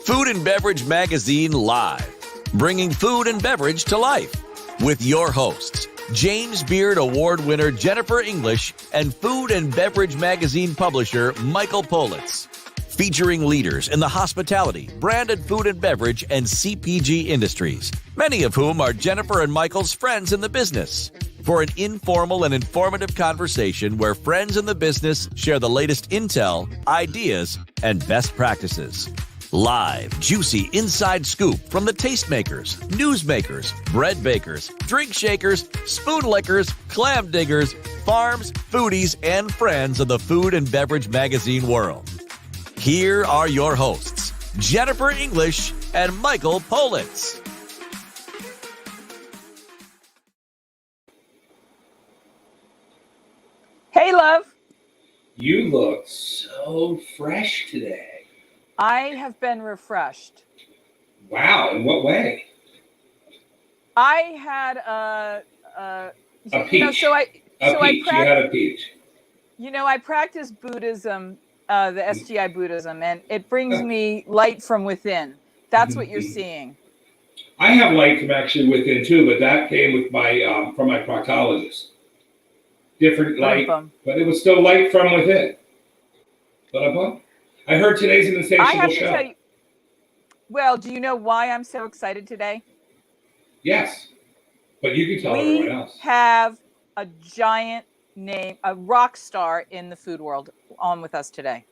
Food and Beverage Magazine Live, bringing food and beverage to life. With your hosts, James Beard Award winner Jennifer English and Food and Beverage Magazine publisher Michael Politz. Featuring leaders in the hospitality, branded food and beverage, and CPG industries, many of whom are Jennifer and Michael's friends in the business. For an informal and informative conversation where friends in the business share the latest intel, ideas, and best practices. Live, juicy inside scoop from the tastemakers, newsmakers, bread bakers, drink shakers, spoon lickers, clam diggers, farms, foodies, and friends of the food and beverage magazine world. Here are your hosts, Jennifer English and Michael Politz. Hey, love. You look so fresh today. I have been refreshed. Wow, in what way? I had a peach. You had a peach. You know, I practice Buddhism, the SGI Buddhism, and it brings me light from within. That's what you're seeing. I have light from actually within too, but that came with my from my proctologist. Different light, but it was still light from within. But I heard today's an insatiable show. Tell you, well, do you know why I'm so excited today? Yes, but you can tell everyone else. We have a giant name, a rock star in the food world on with us today.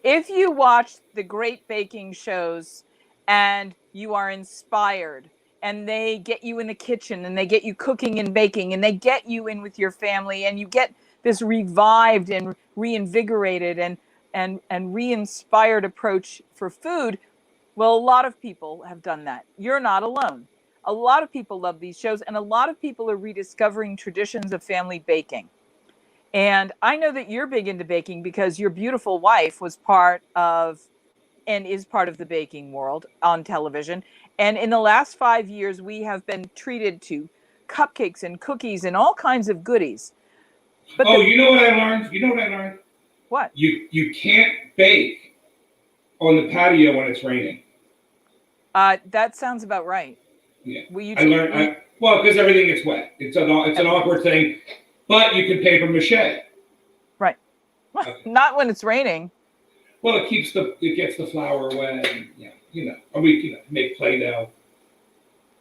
If you watch the great baking shows and you are inspired and they get you in the kitchen and they get you cooking and baking and they get you in with your family and you get this revived and reinvigorated and re-inspired approach for food, well, a lot of people have done that. You're not alone. A lot of people love these shows, and a lot of people are rediscovering traditions of family baking. And I know that you're big into baking because your beautiful wife was part of and is part of the baking world on television. And in the last 5 years, we have been treated to cupcakes and cookies and all kinds of goodies. But you know what I learned? What? You can't bake on the patio when it's raining. That sounds about right. Yeah. Because everything gets wet. It's an awkward thing, but you can paper mache. Right. Okay. Not when it's raining. Well, it gets the flour wet. And, we make Play-Doh.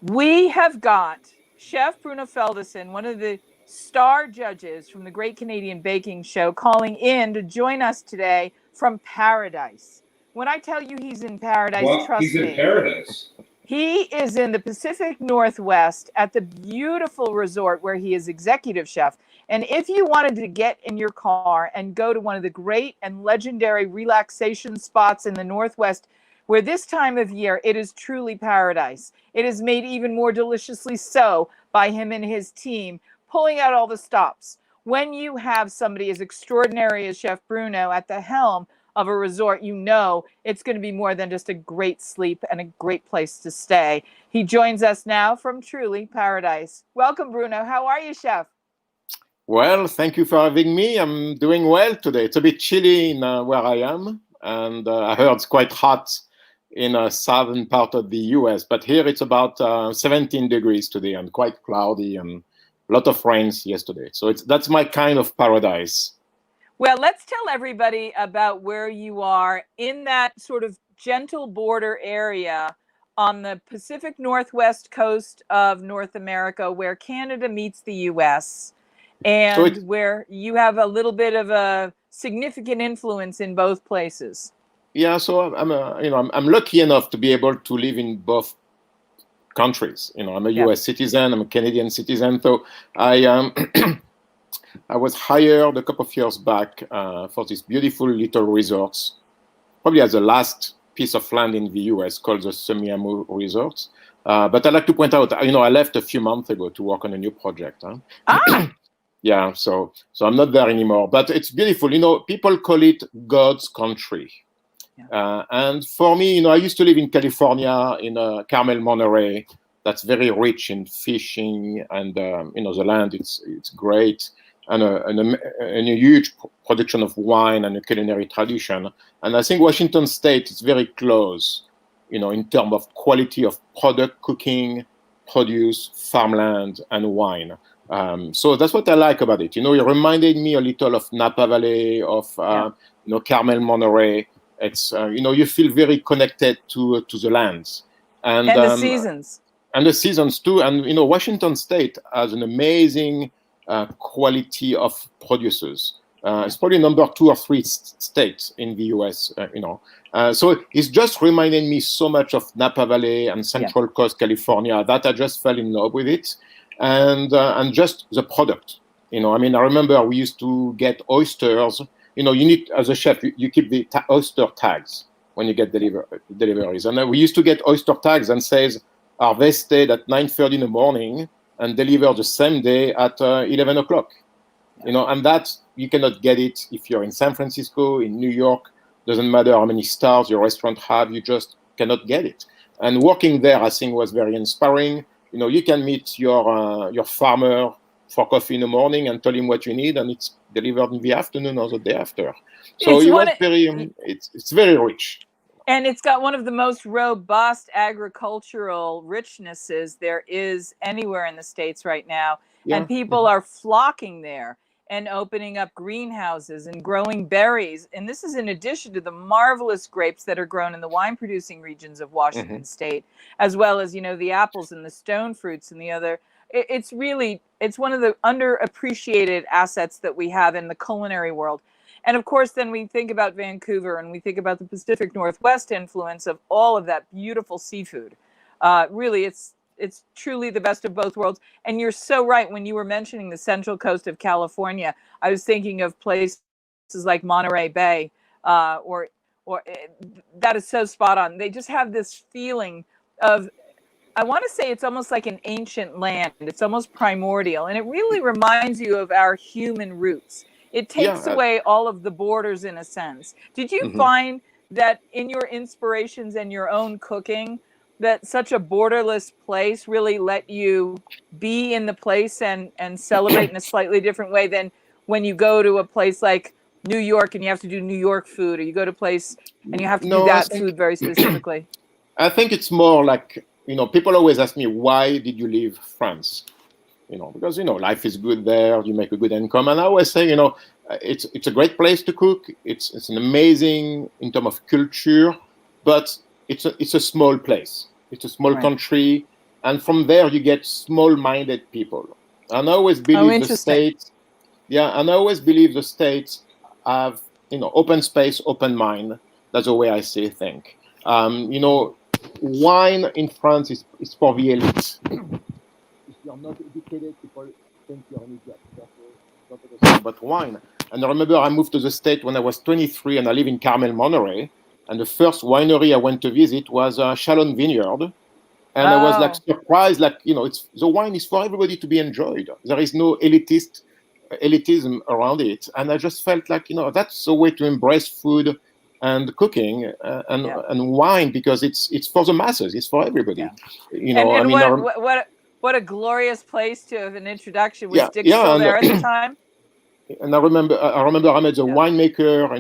We have got Chef Bruno Feldeisen, one of the star judges from the Great Canadian Baking Show, calling in to join us today from paradise. When I tell you he's in paradise, trust me. He's in paradise. He is in the Pacific Northwest at the beautiful resort where he is executive chef. And if you wanted to get in your car and go to one of the great and legendary relaxation spots in the Northwest, where this time of year it is truly paradise, it is made even more deliciously so by him and his team, pulling out all the stops. When you have somebody as extraordinary as Chef Bruno at the helm of a resort, you know it's going to be more than just a great sleep and a great place to stay. He joins us now from truly paradise. Welcome, Bruno. How are you, Chef? Well, thank you for having me. I'm doing well today. It's a bit chilly in where I am, and I heard it's quite hot in a southern part of the US, but here it's about 17 degrees today and quite cloudy and a lot of rains yesterday. So that's my kind of paradise. Well, let's tell everybody about where you are in that sort of gentle border area on the Pacific Northwest coast of North America, where Canada meets the US, and where you have a little bit of a significant influence in both places. Yeah, so I'm lucky enough to be able to live in both countries. I'm a US citizen, I'm a Canadian citizen. So I was hired a couple of years back for this beautiful little resorts, probably as the last piece of land in the US called the Semiahmoo Resort. But I'd like to point out, I left a few months ago to work on a new project. Yeah, so I'm not there anymore. But it's beautiful. People call it God's country. Yeah. And for me, I used to live in California, in Carmel, Monterey. That's very rich in fishing, and the land. It's great, and a huge production of wine and a culinary tradition. And I think Washington State is very close, in terms of quality of product, cooking, produce, farmland, and wine. So that's what I like about it. It reminded me a little of Napa Valley, of Carmel, Monterey. It's you feel very connected to the lands and the seasons. And the seasons too. And Washington State has an amazing quality of producers. It's probably number 2 or 3 states in the U.S. So it's just reminding me so much of Napa Valley and Central Coast California that I just fell in love with it, and just the product. I remember we used to get oysters. You need, as a chef, you keep the oyster tags when you get deliveries, and we used to get oyster tags and says harvested at 9:30 in the morning and delivered the same day at 11 o'clock. And that you cannot get it if you're in San Francisco, in New York. Doesn't matter how many stars your restaurant have, you just cannot get it. And working there, I think, was very inspiring. You can meet your farmer for coffee in the morning and tell him what you need, and it's delivered in the afternoon or the day after. So it's very rich. And it's got one of the most robust agricultural richnesses there is anywhere in the States right now. Yeah. And people are flocking there and opening up greenhouses and growing berries. And this is in addition to the marvelous grapes that are grown in the wine producing regions of Washington State, as well as, the apples and the stone fruits and the other. It's one of the underappreciated assets that we have in the culinary world. And of course, then we think about Vancouver and we think about the Pacific Northwest influence of all of that beautiful seafood. Really, it's truly the best of both worlds. And you're so right. When you were mentioning the Central Coast of California, I was thinking of places like Monterey Bay, or that is so spot on. They just have this feeling of, I want to say it's almost like an ancient land. It's almost primordial. And it really reminds you of our human roots. It takes away all of the borders in a sense. Did you find that in your inspirations and your own cooking, that such a borderless place really let you be in the place and celebrate in a slightly different way than when you go to a place like New York and you have to do New York food, or you go to a place and you have to do that food very specifically? I think it's more like, people always ask me, why did you leave France? Because, life is good there, you make a good income. And I always say, it's a great place to cook. It's an amazing in terms of culture, but it's a small place. It's a small country. And from there, you get small-minded people. And I always believe the States, and I always believe the States have, open space, open mind. That's the way I say things. Wine in France is for the elite. If you're not educated, people think you're an idiot. But wine. And I remember I moved to the States when I was 23, and I live in Carmel, Monterey. And the first winery I went to visit was Chalon Vineyard. And I was surprised, the wine is for everybody to be enjoyed. There is no elitism around it. And I just felt like, that's a way to embrace food and cooking and wine, because it's for the masses. It's for everybody. What a glorious place to have an introduction. Was Dick still there at the time? And I remember I met the winemaker.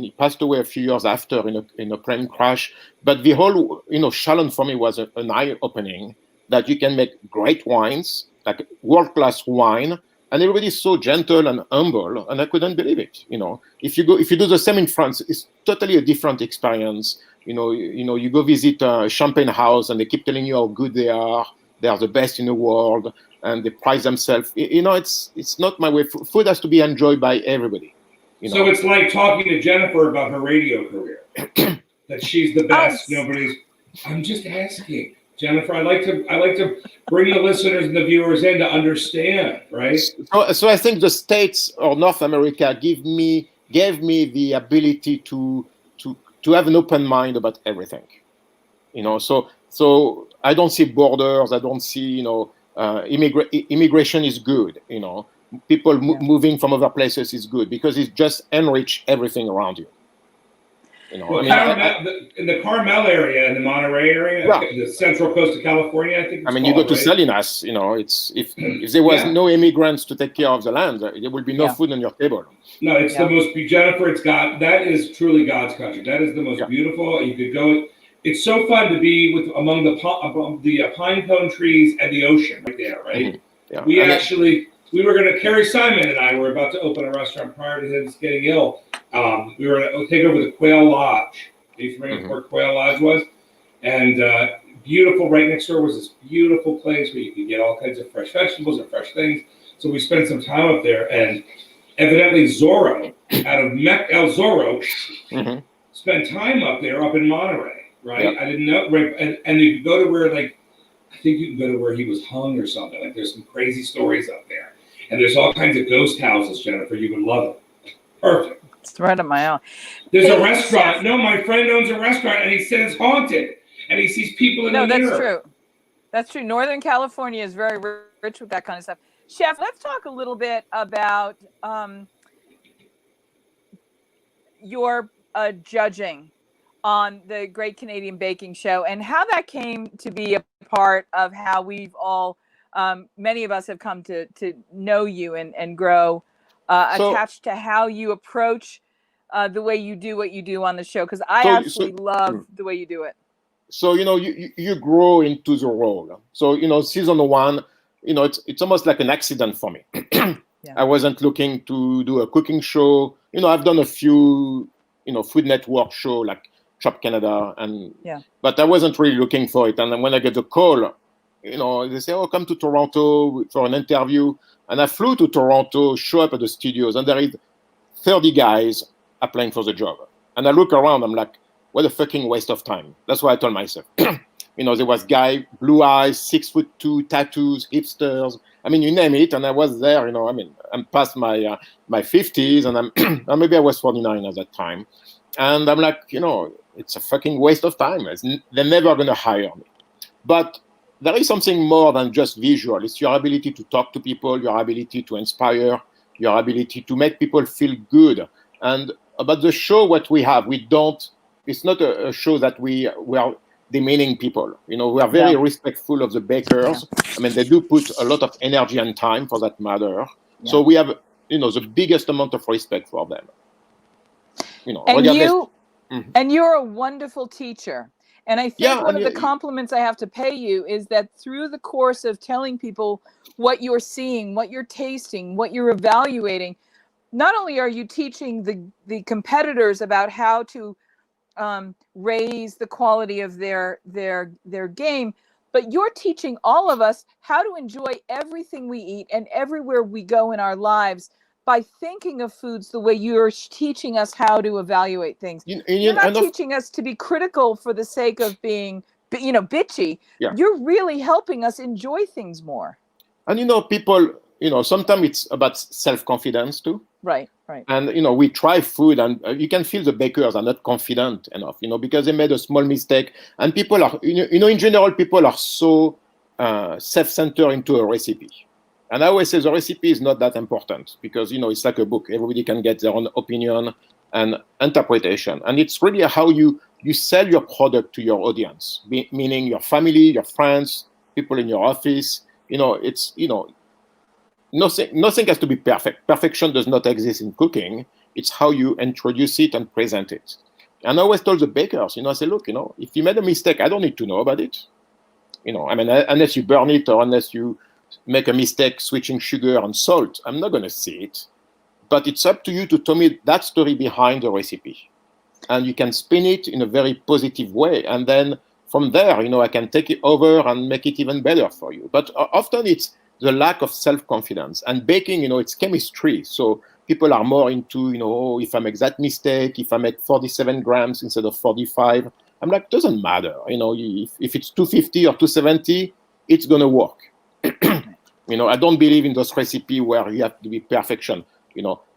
He passed away a few years after in a plane crash. But the whole, Chalon for me was an eye-opening that you can make great wines, like world-class wine, and everybody's so gentle and humble, and I couldn't believe it. If you do the same in France, it's totally a different experience. You go visit a champagne house, and they keep telling you how good they are. They are the best in the world, and they prize themselves. It's not my way. Food has to be enjoyed by everybody. So it's like talking to Jennifer about her radio career, that she's the best. I'm just asking, Jennifer. I like to bring the listeners and the viewers in to understand, right? So I think the States or North America gave me the ability to have an open mind about everything. So I don't see borders. I don't see, immigration is good. People moving from other places is good, because it just enrich everything around you. In the Carmel area, in the Monterey area, the Central Coast of California, I think. You go to Salinas. If there was no immigrants to take care of the land, there will be no food on your table. No, it's the most, Jennifer. That is truly God's country. That is the most beautiful. You could go. it's so fun to be among the pine cone trees and the ocean right there, right? Mm-hmm. Yeah. We were going to, Carrie Simon and I were about to open a restaurant prior to him getting ill. We were going to take over the Quail Lodge. Are you familiar with where Quail Lodge was? And beautiful, right next door was this beautiful place where you could get all kinds of fresh vegetables and fresh things. So we spent some time up there, and evidently Zorro, out of El Zorro, spent time up there, up in Monterey, right? Yep. I didn't know, right? And you could go to where, like, I think you can go to where he was hung or something. Like, there's some crazy stories up there. And there's all kinds of ghost houses, Jennifer. You would love it. Perfect. It's right up my alley. There's a restaurant. No, my friend owns a restaurant, and he says it's haunted. And he sees people in the mirror. No, that's true. That's true. Northern California is very rich with that kind of stuff. Chef, let's talk a little bit about your judging on the Great Canadian Baking Show and how that came to be a part of how we've all, many of us have come to know you and grow attached to how you approach the way you do what you do on the show. Because I absolutely love the way you do it. So, you grow into the role. So, season 1, it's almost like an accident for me. I wasn't looking to do a cooking show. I've done a few, Food Network show like Shop Canada, but I wasn't really looking for it. And then when I get the call, they say, "Oh, come to Toronto for an interview." And I flew to Toronto, show up at the studios, and there is 30 guys applying for the job. And I look around, I'm like, what a fucking waste of time. That's what I told myself. There was guy, blue eyes, 6'2", tattoos, hipsters. I mean, you name it. And I was there, I'm past my 50s, and I'm maybe I was 49 at that time. And I'm like, it's a fucking waste of time. They're never going to hire me. But there is something more than just visual. It's your ability to talk to people, your ability to inspire, your ability to make people feel good. And about the show, what we have, it's not a show that we are demeaning people. We are very respectful of the bakers. I mean, they do put a lot of energy and time for that matter. So we have, the biggest amount of respect for them. And you're a wonderful teacher. And I think one of the compliments I have to pay you is that through the course of telling people what you're seeing, what you're tasting, what you're evaluating, not only are you teaching the competitors about how to raise the quality of their game, but you're teaching all of us how to enjoy everything we eat and everywhere we go in our lives by thinking of foods the way you're teaching us how to evaluate things. You're not teaching us to be critical for the sake of being, bitchy. Yeah. You're really helping us enjoy things more. And people, sometimes it's about self-confidence too. Right. And, we try food and you can feel the bakers are not confident enough, because they made a small mistake. And people are, in general, people are so self-centered into a recipe. And I always say the recipe is not that important because, it's like a book. Everybody can get their own opinion and interpretation. And it's really how you sell your product to your audience, meaning your family, your friends, people in your office. Nothing has to be perfect. Perfection does not exist in cooking. It's how you introduce it and present it. And I always told the bakers, I say, look, if you made a mistake, I don't need to know about it. Unless you burn it or unless you make a mistake switching sugar and salt, I'm not going to see it. But it's up to you to tell me that story behind the recipe. And you can spin it in a very positive way. And then from there, I can take it over and make it even better for you. But often it's the lack of self-confidence. And baking, it's chemistry. So people are more into, if I make that mistake, if I make 47 grams instead of 45, I'm like, doesn't matter. If it's 250 or 270, it's going to work. I don't believe in those recipes where you have to be perfection.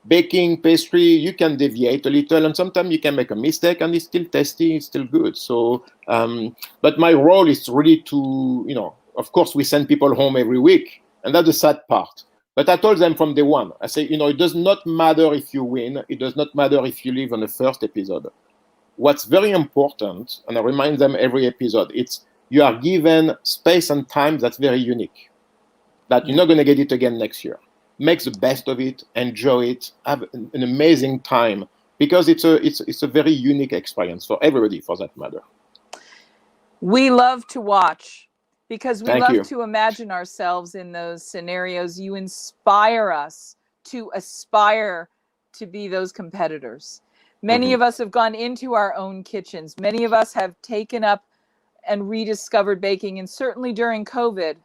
Baking, pastry, you can deviate a little, and sometimes you can make a mistake, and it's still tasty, it's still good. So, but my role is really to, of course, we send people home every week, and that's the sad part. But I told them from day one, I say, it does not matter if you win, it does not matter if you live on the first episode. What's very important, and I remind them every episode, it's you are given space and time that's very unique. That you're not going to get it again next year. Make the best of it, enjoy it, have an amazing time, because it's a very unique experience for everybody, for that matter. We love to watch because we Thank love you. to imagine ourselves in those scenarios. You inspire us to aspire to be those competitors. Many of us have gone into our own kitchens. Many of us have taken up and rediscovered baking. And certainly during COVID,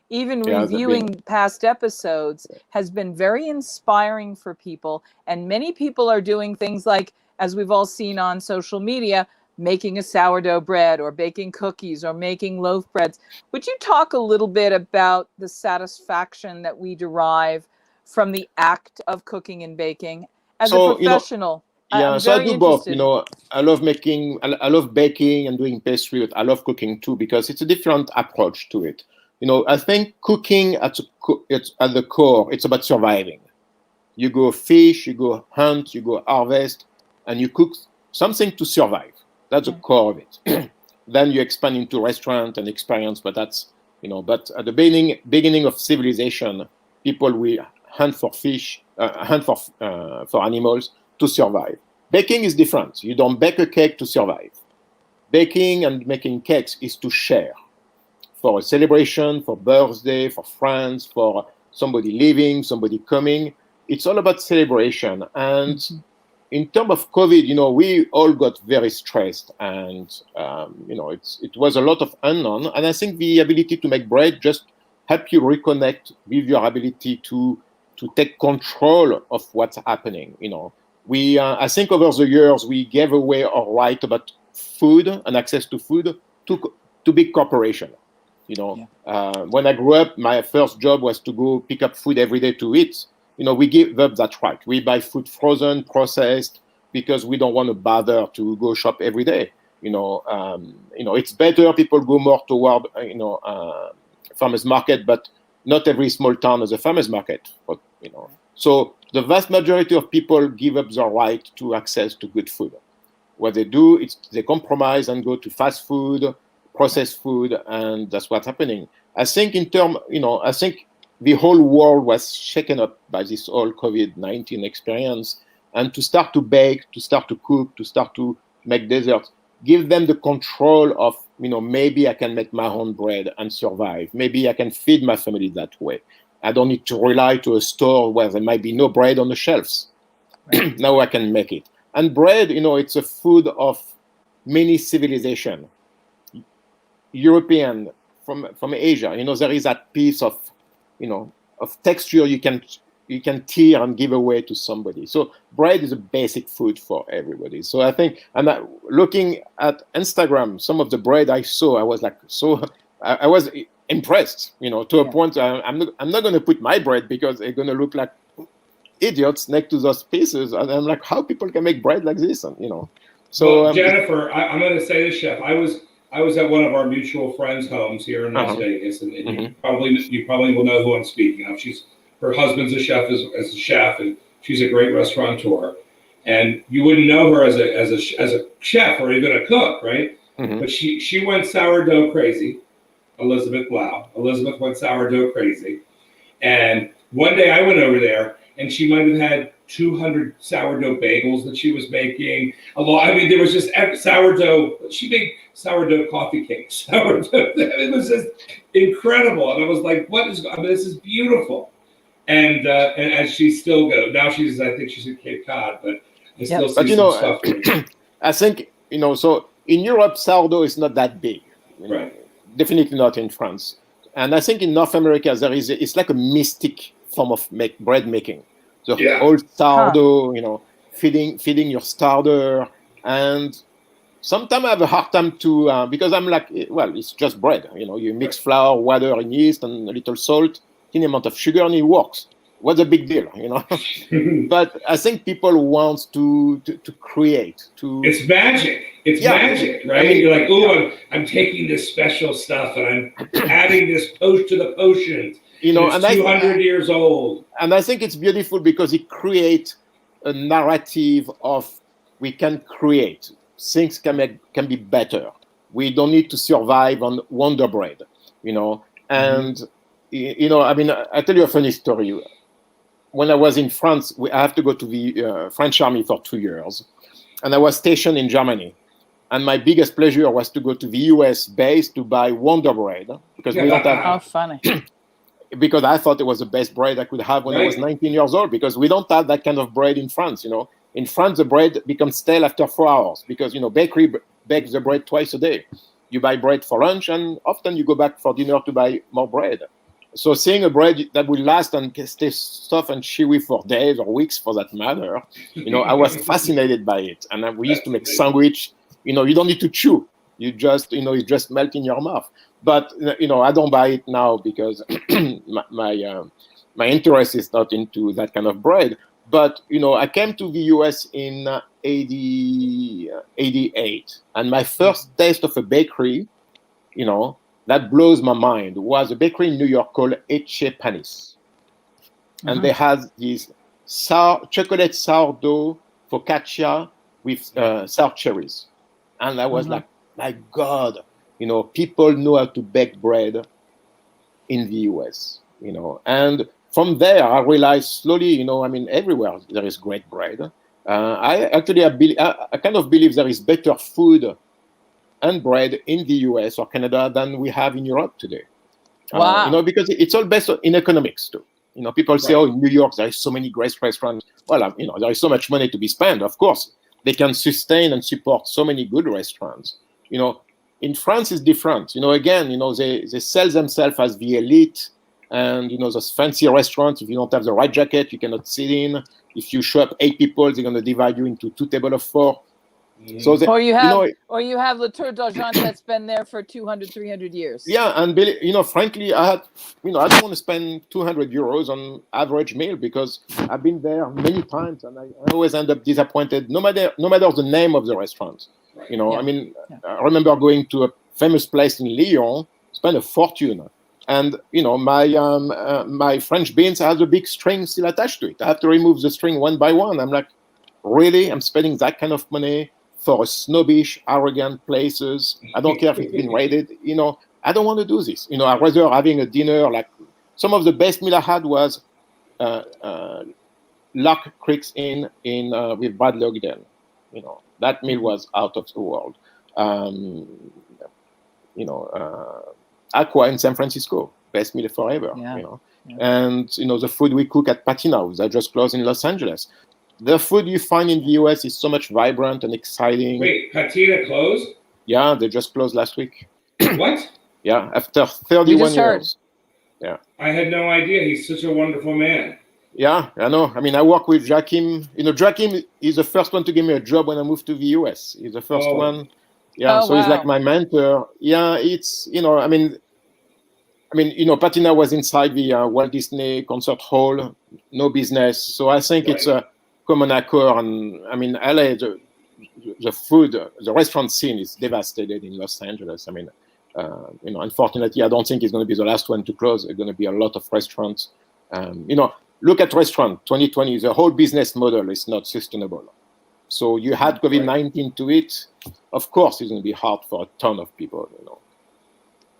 even reviewing past episodes has been very inspiring for people. And many people are doing things like, as we've all seen on social media, making a sourdough bread or baking cookies or making loaf breads. Would you talk a little bit about the satisfaction that we derive from the act of cooking and baking as a professional? Yeah, so I do both. I love I love baking and doing pastry, but I love cooking too because it's a different approach to it. I think cooking at the core, it's about surviving. You go fish, you go hunt, you go harvest, and you cook something to survive. That's the core of it. Then you expand into restaurant and experience, but that's, but at the beginning of civilization, people will hunt for fish, hunt for animals to survive. Baking is different. You don't bake a cake to survive. Baking and making cakes is to share. For a celebration, for birthday, for friends, for somebody leaving, somebody coming. It's all about celebration. And in terms of COVID, we all got very stressed, and it was a lot of unknown. And I think the ability to make bread just help you reconnect with your ability to take control of what's happening. I think over the years we gave away our right about food and access to food to big corporation. When I grew up, my first job was to go pick up food every day to eat. We give up that right. We buy food frozen, processed, because we don't want to bother to go shop every day. It's better people go more toward, farmers market, but not every small town has a farmers market. But, so the vast majority of people give up their right to access to good food. What they do is they compromise and go to fast food, processed food, and that's what's happening. I think I think the whole world was shaken up by this whole COVID-19 experience, and to start to bake, to start to cook, to start to make desserts, give them the control of, maybe I can make my own bread and survive. Maybe I can feed my family that way. I don't need to rely to a store where there might be no bread on the shelves. Right. Now I can make it. And bread, it's a food of many civilizations. European, from Asia, there is that piece of, of texture you can tear and give away to somebody. So bread is a basic food for everybody. So I think, and looking at Instagram, some of the bread I saw, I was like, I was impressed, to a point. I'm not going to put my bread because they're going to look like idiots next to those pieces. And I'm like, how people can make bread like this? And, So well, Jennifer, I'm going to say this, Chef. I was at one of our mutual friends' homes here in Las Vegas, and you probably will know who I'm speaking of. Her husband's a chef, as a chef, and she's a great restaurateur. And you wouldn't know her as a chef or even a cook, right? But she went sourdough crazy. Elizabeth went sourdough crazy. And one day I went over there, and she might have had 200 sourdough bagels that she was making. There was just sourdough. She made sourdough coffee cakes. It was just incredible. And I was like, this is beautiful. And as she still goes, now I think she's in Cape Cod, but I still see some stuff. I think, so in Europe, sourdough is not that big. Right. Definitely not in France. And I think in North America, it's like a mystic form of bread making. The old sourdough, feeding your starter. And sometimes I have a hard time to, because I'm like, it's just bread. You mix flour, water, and yeast, and a little salt, tiny amount of sugar, and it works. What's the big deal, But I think people want to create. It's magic. It's magic, right? You're like, I'm taking this special stuff and I'm adding this to the potions. It's 200 years old. And I think it's beautiful because it creates a narrative of we can create. Things can be better. We don't need to survive on Wonder Bread, And, I tell you a funny story. When I was in France, I have to go to the French army for 2 years. And I was stationed in Germany. And my biggest pleasure was to go to the US base to buy Wonder Bread because we don't have. Oh, funny. Because I thought it was the best bread I could have when I was 19 years old, because we don't have that kind of bread in France. In France, the bread becomes stale after 4 hours because, bakery bakes the bread twice a day. You buy bread for lunch, and often you go back for dinner to buy more bread. So seeing a bread that will last and stay soft and chewy for days or weeks, for that matter, I was fascinated by it. And we used to make sandwich. You don't need to chew. You just, it just melt in your mouth. But, I don't buy it now because my interest is not into that kind of bread. But, I came to the US in 88. And my first taste of a bakery, that blows my mind, was a bakery in New York called Ecce Panis. And they had this chocolate sourdough focaccia with sour cherries. And I was like, my God, people know how to bake bread in the US, And from there, I realized slowly, everywhere there is great bread. I kind of believe there is better food and bread in the US or Canada than we have in Europe today. Wow. Because it's all based in economics too. People say, in New York, there is so many great restaurants. Well, there is so much money to be spent, of course. They can sustain and support so many good restaurants. In France, it's different. Again, they sell themselves as the elite, and those fancy restaurants. If you don't have the right jacket, you cannot sit in. If you show up 8 people, they're going to divide you into 2 tables of 4. So or you have Le Tour d'Argent that's been there for 200, 300 years. Yeah, and frankly, I don't want to spend 200 euros on average meal because I've been there many times and I always end up disappointed, no matter the name of the restaurant. I remember going to a famous place in Lyon, spent a fortune, and my French beans has a big string still attached to it. I have to remove the string one by one. I'm like, really? I'm spending that kind of money for snobbish, arrogant places? I don't care if it's been raided. I don't want to do this. I'd rather having a dinner. Like some of the best meal I had was Lock Creek's Inn with Brad Ogden. That meal was out of the world. Aqua in San Francisco, best meal forever. And the food we cook at Patina that just closed in Los Angeles. The food you find in the US is so much vibrant and exciting. Wait, Patina closed? Yeah, they just closed last week. What? Yeah, after 31 years. Yeah. I had no idea. He's such a wonderful man. Yeah, I know. I work with Joachim. Joachim is the first one to give me a job when I moved to the US. He's the first one. Yeah, so he's like my mentor. Yeah, it's, Patina was inside the Walt Disney Concert Hall, no business. So I think it's a common accord. And LA, the food, the restaurant scene is devastated in Los Angeles. Unfortunately, I don't think it's going to be the last one to close. There's going to be a lot of restaurants. Look at restaurant 2020. The whole business model is not sustainable. So you had COVID-19 to it. Of course, it's going to be hard for a ton of people.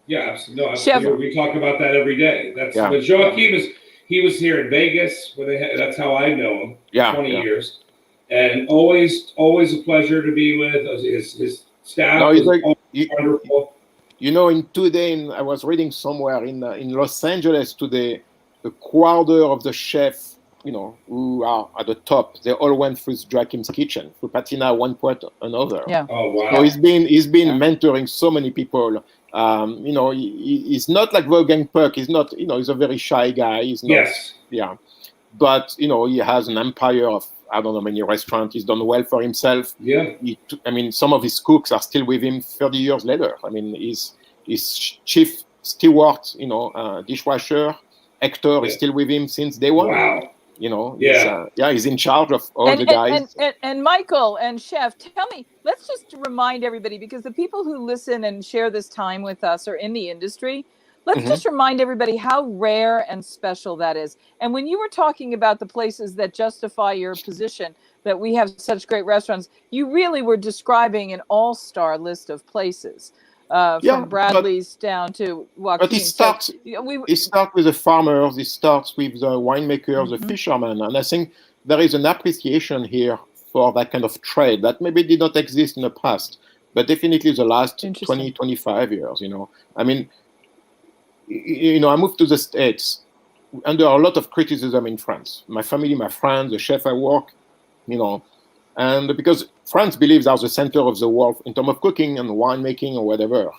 Yeah, absolutely. We talk about that every day. But Joachim he was here in Vegas where that's how I know him. 20 years, and always a pleasure to be with. His staff wonderful. I was reading somewhere in Los Angeles today, a quarter of the chefs, who are at the top, they all went through Joachim's kitchen, through Patina, one point or another. Yeah. Oh wow. So he's been mentoring so many people. He's not like Wolfgang Puck. He's not, he's a very shy guy. He's not. Yes. Yeah. But, he has an empire of, I don't know, many restaurants. He's done well for himself. Yeah. Some of his cooks are still with him 30 years later. His chief steward, dishwasher, Hector is still with him since day one. Wow. He's in charge of all the guys. And Michael and Chef, tell me, let's just remind everybody, because the people who listen and share this time with us are in the industry. Let's just remind everybody how rare and special that is. And when you were talking about the places that justify your position, that we have such great restaurants, you really were describing an all-star list of places. From Bradley's down to Joaquin. But it starts with the farmers, it starts with the winemakers, the fishermen. And I think there is an appreciation here for that kind of trade that maybe did not exist in the past. but definitely the last 20, 25 years, I mean, I moved to the States under a lot of criticism in France. My family, my friends, the chef I work, and because France believes are the center of the world in terms of cooking and winemaking or whatever.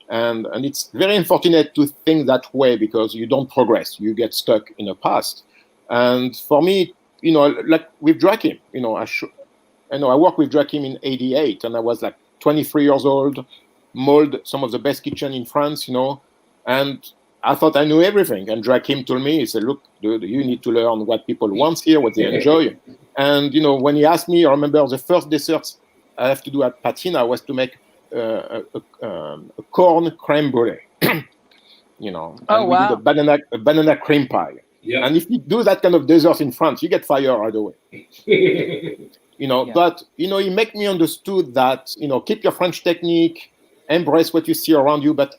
And it's very unfortunate to think that way because you don't progress. You get stuck in the past. And for me, like with Joachim, I worked with Joachim in '88 and I was like 23 years old, mold some of the best kitchen in France, and I thought I knew everything. And Joachim told me, he said, look, dude, you need to learn what people want here, what they enjoy. And, when he asked me, I remember the first desserts I have to do at Patina was to make a corn creme brulee, and we did a banana cream pie. Yeah. And if you do that kind of dessert in France, you get fired right away. But, he made me understood that, keep your French technique, embrace what you see around you, but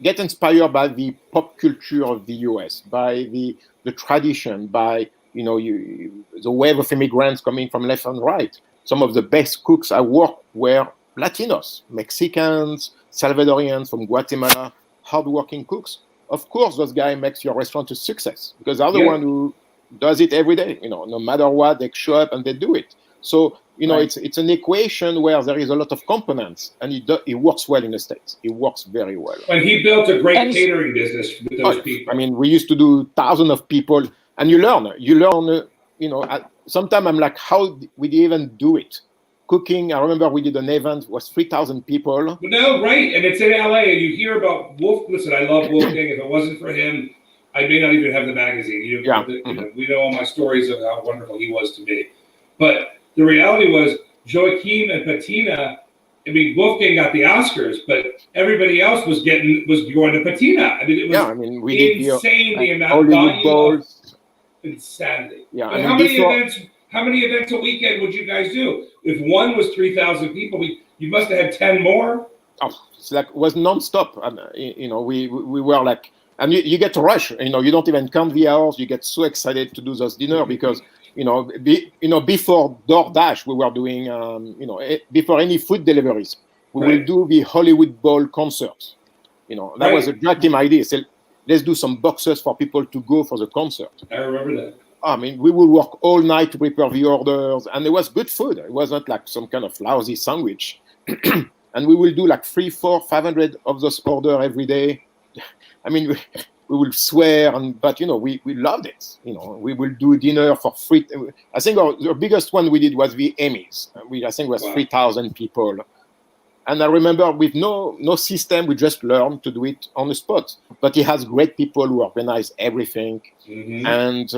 get inspired by the pop culture of the US, by the tradition, by, the wave of immigrants coming from left and right. Some of the best cooks I worked were Latinos, Mexicans, Salvadorians from Guatemala, hardworking cooks. Of course, those guys makes your restaurant a success because they're the one who does it every day. No matter what, they show up and they do it. So, it's an equation where there is a lot of components, and it works well in the States. It works very well. And he built a great catering business with those people. I mean, we used to do thousands of people, and you learn. Sometimes I'm like, how we even do it? Cooking, I remember we did an event, it was 3,000 people. No, right, and it's in LA, and you hear about Wolf. Listen, I love Wolfgang. If it wasn't for him, I may not even have the magazine. We know all my stories of how wonderful he was to me. But the reality was, Joachim and Patina, I mean, Wolfgang got the Oscars, but everybody else was going to Patina. I mean, it was we did insane the amount of volume. Insanity. Yeah, and how many events a weekend would you guys do? If one was 3,000 people, you must have had 10 more. Oh, it was nonstop. We were like, and you get to rush. You don't even count the hours. You get so excited to do those dinner because before DoorDash, we were doing before any food deliveries, we will do the Hollywood Bowl concert. That was a Joachim idea. So let's do some boxes for people to go for the concert. I remember that. I mean, we would work all night to prepare the orders, and it was good food. It wasn't like some kind of lousy sandwich. And we will do like 300, 400, 500 of those orders every day. I mean, we will swear, but we loved it. We will do dinner for free. I think our biggest one we did was the Emmys. I think it was 3,000 people. And I remember with no system, we just learned to do it on the spot. But he has great people who organize everything. Mm-hmm. And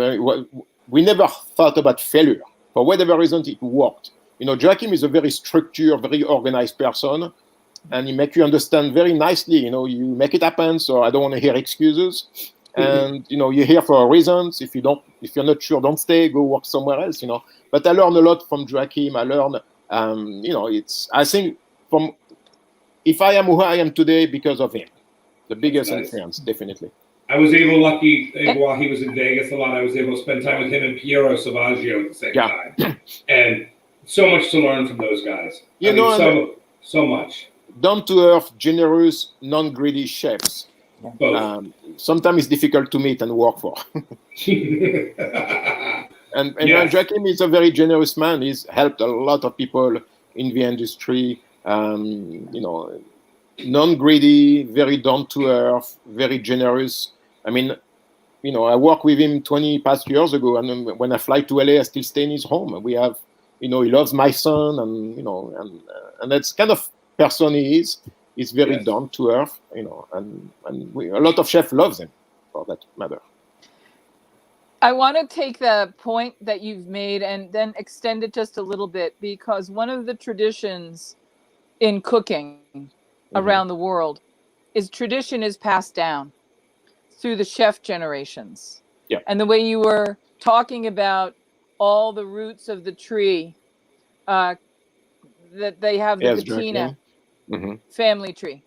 we never thought about failure. For whatever reason, it worked. Joachim is a very structured, very organized person. And he makes you understand very nicely, you make it happen. So I don't want to hear excuses. Mm-hmm. And, you're here for reasons. If you're not sure, don't stay, go work somewhere else, But I learned a lot from Joachim. I learned, I think if I am who I am today because of him, the biggest influence, definitely. I was lucky while he was in Vegas a lot, I was able to spend time with him and Piero Salvaggio at the same time. And so much to learn from those guys. So much. Down-to-earth, generous, non-greedy chefs. Sometimes it's difficult to meet and work for. and Joachim is a very generous man. He's helped a lot of people in the industry. Non-greedy, very down-to-earth, very generous. I mean, I worked with him 20 past years ago, and when I fly to LA, I still stay in his home. We have, he loves my son, and that's kind of person he is. He's very down to earth, and a lot of chefs loves him for that matter. I want to take the point that you've made and then extend it just a little bit, because one of the traditions in cooking around the world is tradition is passed down through the chef generations. Yeah. And the way you were talking about all the roots of the tree, that they have the Patina family tree.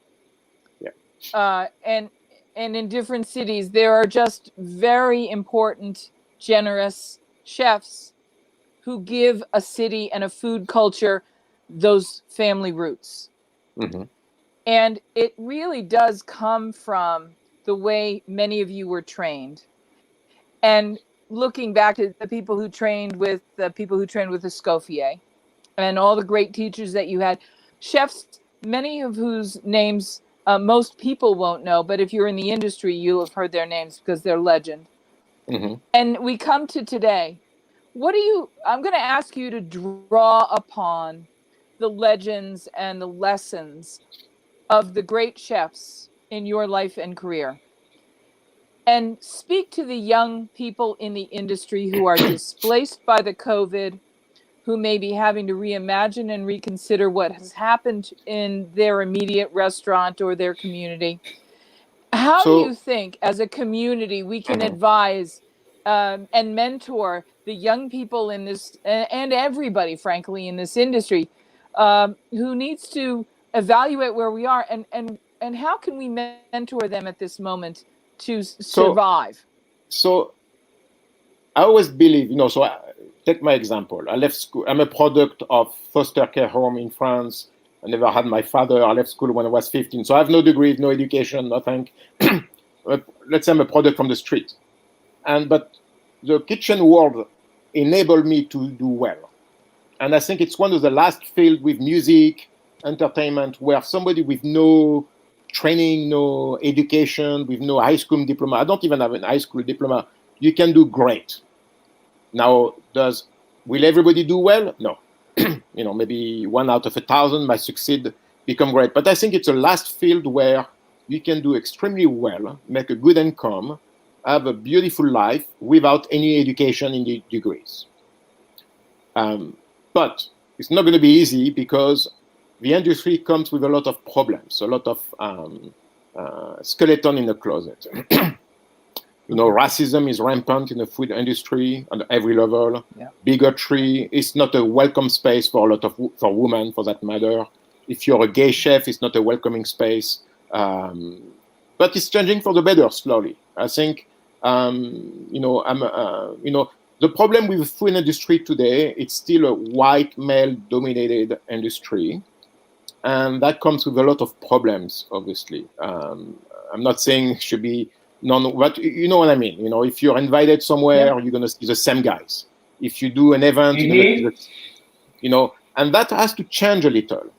Yeah. And in different cities, there are just very important, generous chefs who give a city and a food culture those family roots. Mm-hmm. And it really does come from the way many of you were trained. And looking back to the people who trained with Escoffier and all the great teachers that you had, chefs, many of whose names most people won't know, but if you're in the industry, you'll have heard their names because they're legend. Mm-hmm. And we come to today. I'm going to ask you to draw upon the legends and the lessons of the great chefs in your life and career, and speak to the young people in the industry who are displaced by the COVID, who may be having to reimagine and reconsider what has happened in their immediate restaurant or their community. How do you think, as a community, we can advise and mentor the young people in this, and everybody, frankly, in this industry, who needs to evaluate where we are, and how can we mentor them at this moment to survive? So I always believe, take my example. I left school. I'm a product of foster care home in France. I never had my father. I left school when I was 15. So I have no degree, no education, nothing. Let's say I'm a product from the street. But the kitchen world enabled me to do well. And I think it's one of the last fields with music, entertainment, where somebody with no training, no education, with no high school diploma, I don't even have a high school diploma, you can do great. Now, will everybody do well? No. Maybe 1 out of 1,000 might succeed, become great. But I think it's a last field where you can do extremely well, make a good income, have a beautiful life without any education in the degrees. But it's not going to be easy because the industry comes with a lot of problems, a lot of skeleton in the closet. Racism is rampant in the food industry at every level. Yeah. Bigotry is not a welcome space for women, for that matter. If you're a gay chef, it's not a welcoming space. But it's changing for the better slowly. I think, the problem with the food industry today, it's still a white male-dominated industry, and that comes with a lot of problems. Obviously, I'm not saying it should be. But you know what I mean. If you're invited somewhere, you're going to see the same guys. If you do an event, you're going to see and that has to change a little.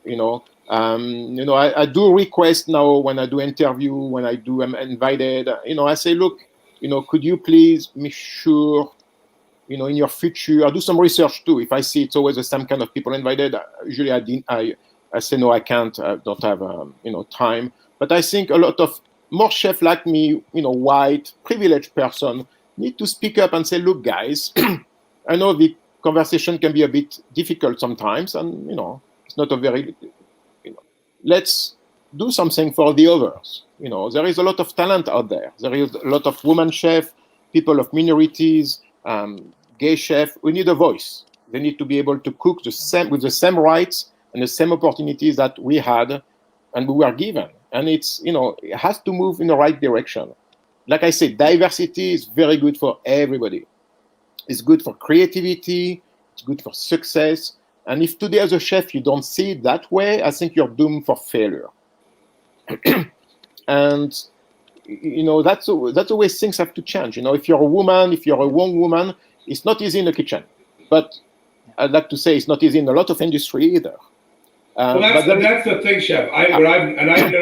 I do request now when I do interview, when I'm invited. I say, look, could you please make sure, in your future, I do some research too. If I see it's always the same kind of people invited, usually I say no, I can't. I don't have time. But I think a lot of more chefs like me, white, privileged person, need to speak up and say, look, guys, I know the conversation can be a bit difficult sometimes, and, it's not a very, let's do something for the others. There is a lot of talent out there. There is a lot of women chefs, people of minorities, gay chefs. We need a voice. They need to be able to cook with the same rights and the same opportunities that we had and we were given. And it's, it has to move in the right direction. Like I said, diversity is very good for everybody. It's good for creativity. It's good for success. And if today as a chef, you don't see it that way, I think you're doomed for failure. And, that's the way things have to change. If you're a woman, if you're a young woman, it's not easy in the kitchen. But I'd like to say it's not easy in a lot of industry either. Well, that's the thing, Chef.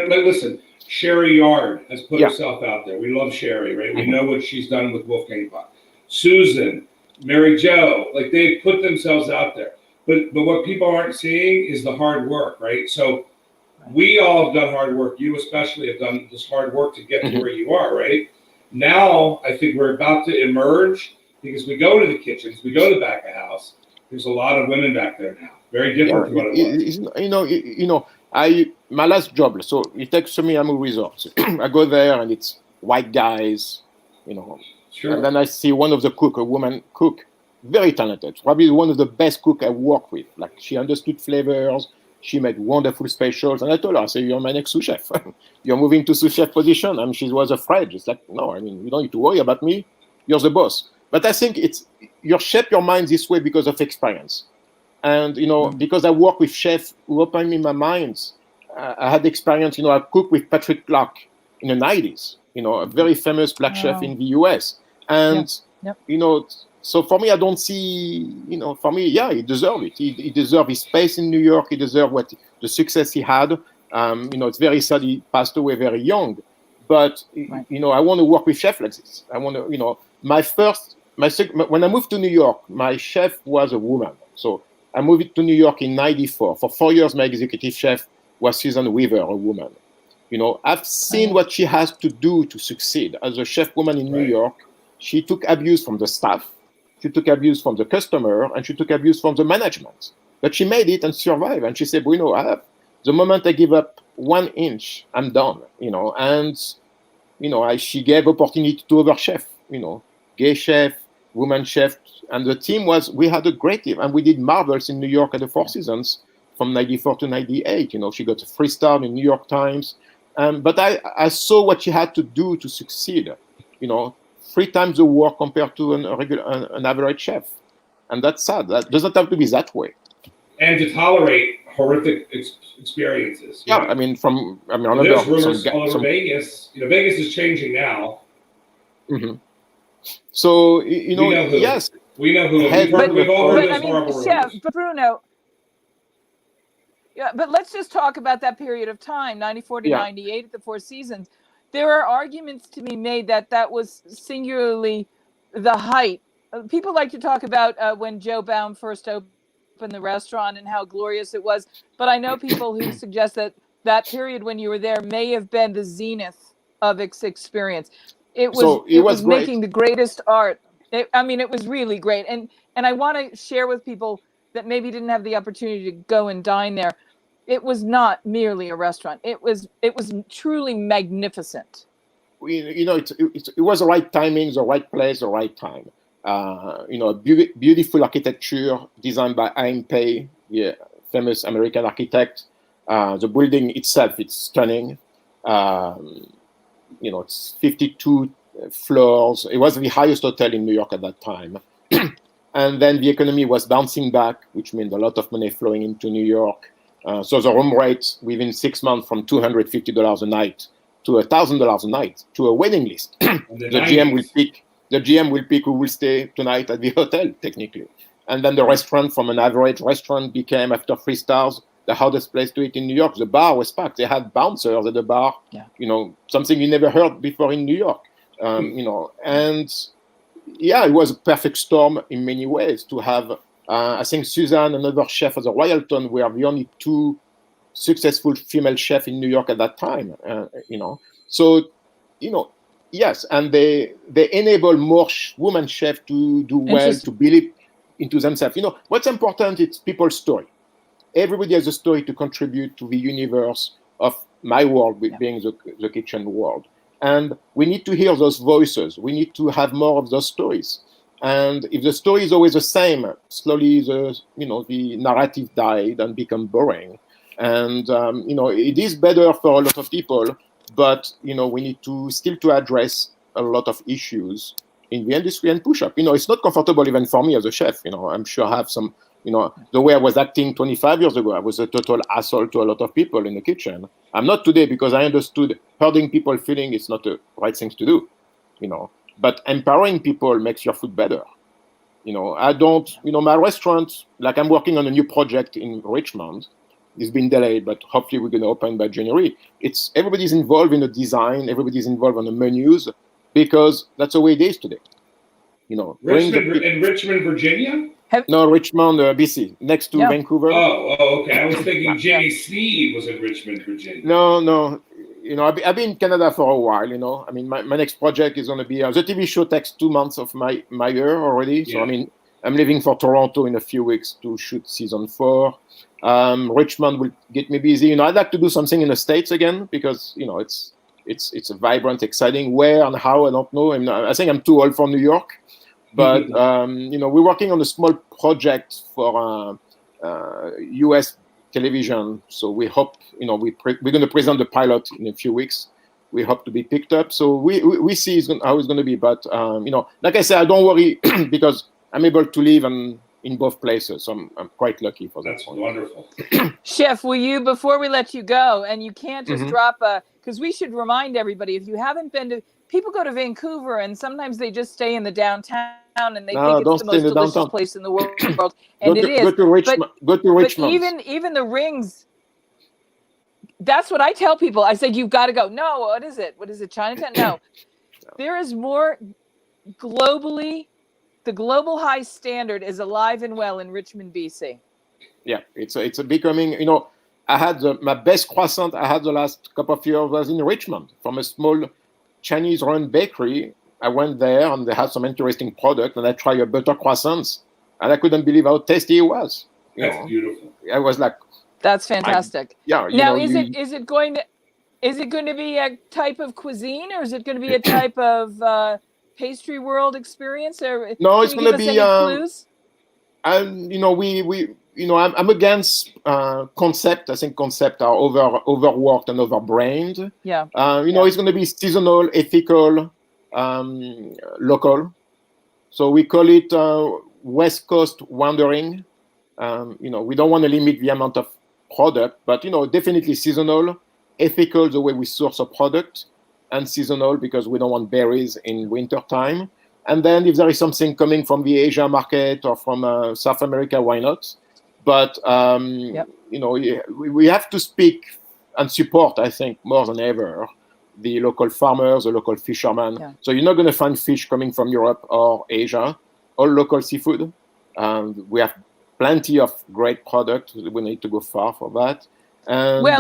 Listen, Sherry Yard has put herself out there. We love Sherry, right? We know what she's done with Wolfgang Puck. Susan, Mary Jo, they've put themselves out there. But what people aren't seeing is the hard work, right? So we all have done hard work. You especially have done this hard work to get to where you are, right? Now, I think we're about to emerge because we go to the kitchens, we go to the back of house. There's a lot of women back there now. Very different from what it was. My last job, so you take Semiahmoo Resort. I go there and it's white guys, Sure. And then I see one of the cook, a woman cook, very talented, probably one of the best cook I worked with. She understood flavors, she made wonderful specials. And I told her, I said, you're my next sous chef. You're moving to sous chef position. And she was afraid. She's like, no, you don't need to worry about me. You're the boss. But I think you shape your mind this way because of experience. And, because I work with chefs who open me my mind, I had experience. I cooked with Patrick Clark in the 90s. A very famous black chef in the US, and so for me, I don't see. For me, he deserved it. He deserved his space in New York. He deserved the success he had. It's very sad he passed away very young, but I want to work with chefs like this. I want to, when I moved to New York, my chef was a woman. So I moved to New York in '94. For 4 years, my executive chef was Susan Weaver, a woman. I've seen what she has to do to succeed as a chef woman in New York. She took abuse from the staff, she took abuse from the customer, and she took abuse from the management. But she made it and survived. And she said, the moment I give up 1 inch, I'm done. She gave opportunity to other chefs. Gay chef, woman chef, and the team we had a great team, and we did marvels in New York at the Four Seasons from '94 to '98. She got a 3-star in New York Times. But I saw what she had to do to succeed. 3 times the work compared to an average chef, and that's sad. That doesn't have to be that way. And to tolerate horrific experiences. Yeah, there's rumors all over Vegas. Vegas is changing now. Mm-hmm. So we know who. Yes, we know who. We've all heard those horrible Chef, rumors. but Bruno. Yeah, but let's just talk about that period of time, 94 to 98 at the Four Seasons. There are arguments to be made that was singularly the height. People like to talk about when Joe Baum first opened the restaurant and how glorious it was. But I know people who suggest that period when you were there may have been the zenith of its experience. It was making the greatest art. It was really great. And I want to share with people that maybe didn't have the opportunity to go and dine there. It was not merely a restaurant. It was truly magnificent. It was the right timing, the right place, the right time. Beautiful architecture designed by Aim Pei, the famous American architect. The building itself, it's stunning. It's 52 floors. It was the highest hotel in New York at that time. And then the economy was bouncing back, which meant a lot of money flowing into New York. So the room rate within 6 months from $250 a night to $1,000 a night to a waiting list. The GM will pick who will stay tonight at the hotel, technically. And then the restaurant, from an average restaurant, became, after 3 stars, the hardest place to eat in New York. The bar was packed. They had bouncers at the bar, something you never heard before in New York. It was a perfect storm in many ways to have, I think Suzanne, another chef at the Royalton, were the only 2 successful female chefs in New York at that time, So, yes, and they enable more women chefs to do well, to believe into themselves. What's important is people's story. Everybody has a story to contribute to the universe of my world, being the kitchen world. And we need to hear those voices. We need to have more of those stories. And if the story is always the same, slowly the narrative died and become boring. And it is better for a lot of people, but we need to still address a lot of issues in the industry and push up. It's not comfortable even for me as a chef. I'm sure I have some. The way I was acting 25 years ago, I was a total asshole to a lot of people in the kitchen. I'm not today because I understood hurting people feeling it's not the right thing to do, But empowering people makes your food better. I don't, my restaurant, like I'm working on a new project in Richmond. It's been delayed, but hopefully we're going to open by January. Everybody's involved in the design, everybody's involved on the menus, because that's the way it is today. In Richmond, Virginia? No, Richmond, BC, next to Vancouver. Oh, okay. I was thinking Jimmy Sneed was in Richmond, Virginia. No. I've been in Canada for a while. My next project is going to be the TV show takes 2 months of my year already. So I'm leaving for Toronto in a few weeks to shoot season 4. Richmond will get me busy. I'd like to do something in the States again because it's a vibrant, exciting. Where and how I don't know. I think I'm too old for New York. But we're working on a small project for U.S. television. So we hope we're going to present the pilot in a few weeks. We hope to be picked up. So we see how it's going to be. But like I said, I don't worry because I'm able to live and in both places. So I'm quite lucky for that. That's wonderful. Chef, will you, before we let you go, and you can't just Mhm. drop because we should remind everybody, if you haven't been to, people go to Vancouver and sometimes they just stay in the downtown and they No, think it's don't the stay in most the delicious downtown. place in the world, and it is. Go to Richmond. Go to But Richmond. even the rings, that's what I tell people. I said, you've got to go. No, what is it? What is it, Chinatown? No. There is more globally. The global high standard is alive and well in Richmond, BC. Yeah, it's a becoming, you know, I had my best croissant I had the last couple of years was in Richmond from a small Chinese-run bakery. I went there and they had some interesting product, and I tried a butter croissant, and I couldn't believe how tasty it was. That's beautiful. I was like, that's fantastic. Yeah. Now, is it going to be a type of cuisine, or is it going to be a type of pastry world experience? Or no, it's going to be. Clues? And I'm against concept. I think concept are overworked and overbrained. Yeah. It's going to be seasonal, ethical, local. So we call it West Coast wandering. We don't want to limit the amount of product, but definitely seasonal, ethical the way we source a product, and seasonal because we don't want berries in winter time. And then if there is something coming from the Asia market or from South America, why not? But we have to speak and support, I think, more than ever, the local farmers, the local fishermen. Yeah. So you're not going to find fish coming from Europe or Asia, all local seafood. We have plenty of great products. We need to go far for that. And, we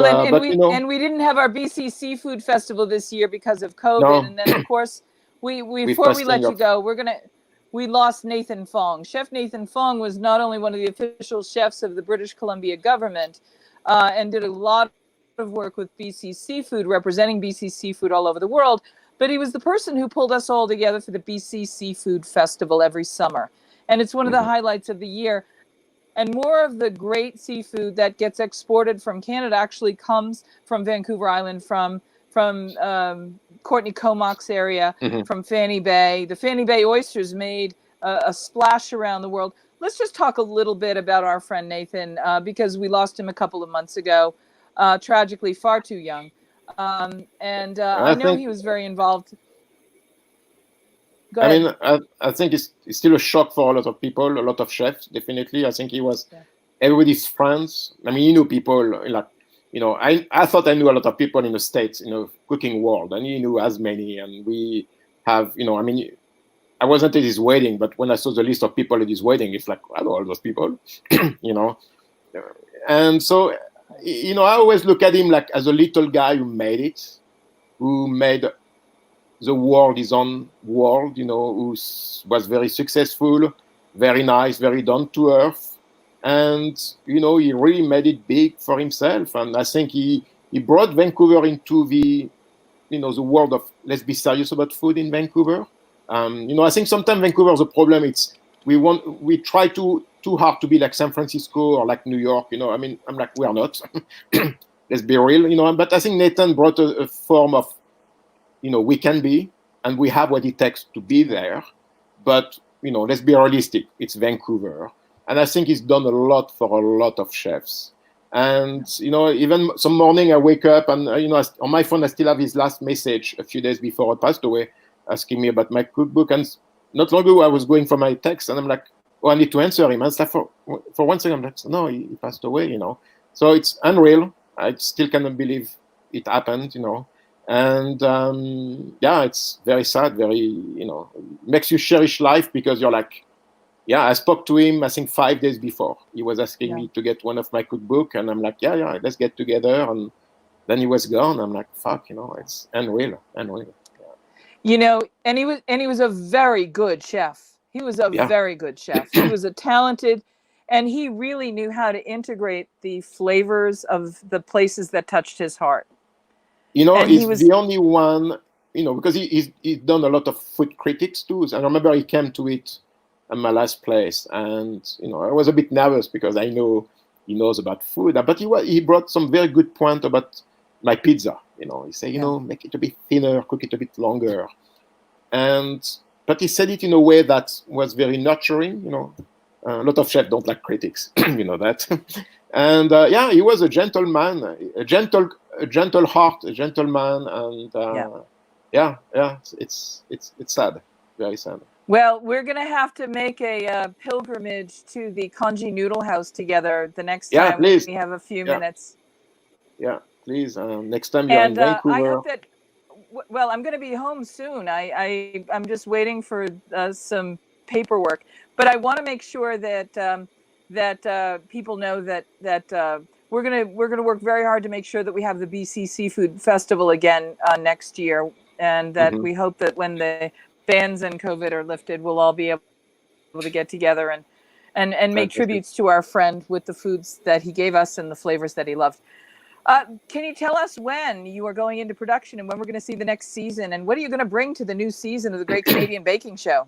didn't have our BC Seafood Festival this year because of COVID. No. And then, of course, before we let you go, we lost Nathan Fong. Chef Nathan Fong was not only one of the official chefs of the British Columbia government and did a lot of work with BC Seafood, representing BC Seafood all over the world, but he was the person who pulled us all together for the BC Seafood Festival every summer. And it's one of the highlights of the year. And more of the great seafood that gets exported from Canada actually comes from Vancouver Island, from Courtney Comox area, from Fanny Bay. The Fanny Bay oysters made a splash around the world. Let's just talk a little bit about our friend Nathan, because we lost him a couple of months ago, tragically far too young. I know he was very involved. Go ahead. I think it's still a shock for a lot of people, a lot of chefs, definitely. I think he was everybody's friends. People like, I thought I knew a lot of people in the States, cooking world, and he knew as many. And we have, I wasn't at his wedding, but when I saw the list of people at his wedding, it's like, I know all those people, And so, I always look at him like as a little guy who made it, who made the world his own world, who was very successful, very nice, very down to earth. And, he really made it big for himself. And I think he brought Vancouver into the world of let's be serious about food in Vancouver. I think sometimes Vancouver, the problem it's we try too hard to be like San Francisco or like New York. I'm like, we are not. Let's be real, but I think Nathan brought a form of, we can be, and we have what it takes to be there. But, let's be realistic. It's Vancouver. And I think he's done a lot for a lot of chefs. And, even some morning I wake up and, on my phone, I still have his last message a few days before I passed away, asking me about my cookbook. And not long ago, I was going for my text and I'm like, oh, I need to answer him. And it's like, for 1 second, I'm like, no, he passed away, So it's unreal. I still cannot believe it happened, And it's very sad, very, makes you cherish life because you're like, I spoke to him, I think 5 days before. He was asking me to get one of my cookbook, and I'm like, let's get together. And then he was gone. I'm like, fuck, it's unreal. Yeah. And he was a very good chef. He was a very good chef. He was a talented, and he really knew how to integrate the flavors of the places that touched his heart. He's the only one, because he's done a lot of food critics too. And I remember he came to it at my last place, and I was a bit nervous because I know he knows about food, but he brought some very good point about my pizza. He said, make it a bit thinner, cook it a bit longer, but he said it in a way that was very nurturing. A lot of chefs don't like critics, you know that. And he was a gentleman, a gentle heart, a gentleman, and it's sad, very sad. Well, we're going to have to make a pilgrimage to the Congee Noodle House together the next time please. we have a few minutes. Yeah, please. Next time you're in Vancouver. I hope that. Well, I'm going to be home soon. I'm just waiting for some paperwork, but I want to make sure that people know that we're gonna work very hard to make sure that we have the BC Seafood Festival again next year, and that we hope that when the bans and COVID are lifted, we'll all be able to get together and make tributes to our friend with the foods that he gave us and the flavors that he loved. Can you tell us when you are going into production and when we're going to see the next season, and what are you going to bring to the new season of the Great Canadian Baking Show?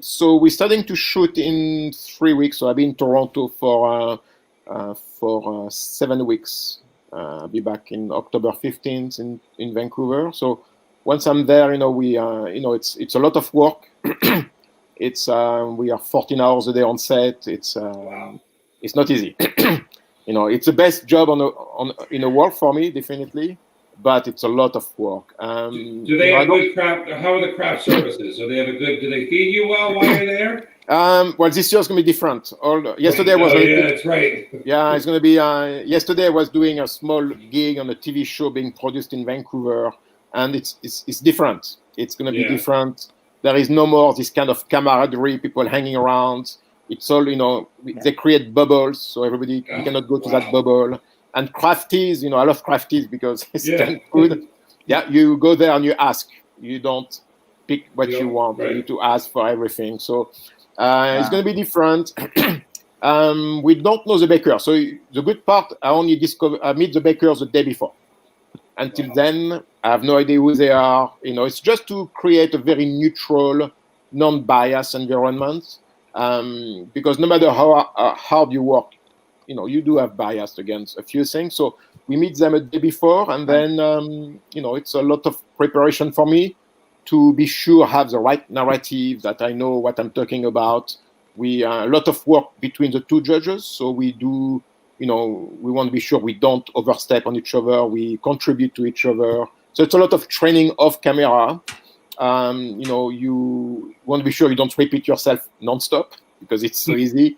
So we're starting to shoot in 3 weeks. So I'll be in Toronto for 7 weeks. I'll be back in October 15th in Vancouver. So once I'm there, it's a lot of work. We are 14 hours a day on set. It's not easy. It's the best job in the world for me, definitely, but it's a lot of work. Do they have good craft? How are the craft services? Do they feed you well while you're there? Well, this year's gonna be different. Yesterday was. That's right. Yeah, it's gonna be. Yesterday I was doing a small gig on a TV show being produced in Vancouver, and it's different. It's gonna be different. There is no more this kind of camaraderie, people hanging around. It's all, they create bubbles, so everybody you cannot go to that bubble. And crafties, I love crafties because it's good. Yeah, you go there and you ask. You don't pick what you want. Right. You need to ask for everything. So it's going to be different. We don't know the baker. So the good part, I meet the bakers the day before. Until then, I have no idea who they are. It's just to create a very neutral, non-biased environment. Because no matter how hard you work, you do have bias against a few things. So we meet them a day before, and then, it's a lot of preparation for me to be sure I have the right narrative, that I know what I'm talking about. A lot of work between the two judges. So we do, we want to be sure we don't overstep on each other. We contribute to each other. So it's a lot of training off camera. You want to be sure you don't repeat yourself nonstop because it's so easy,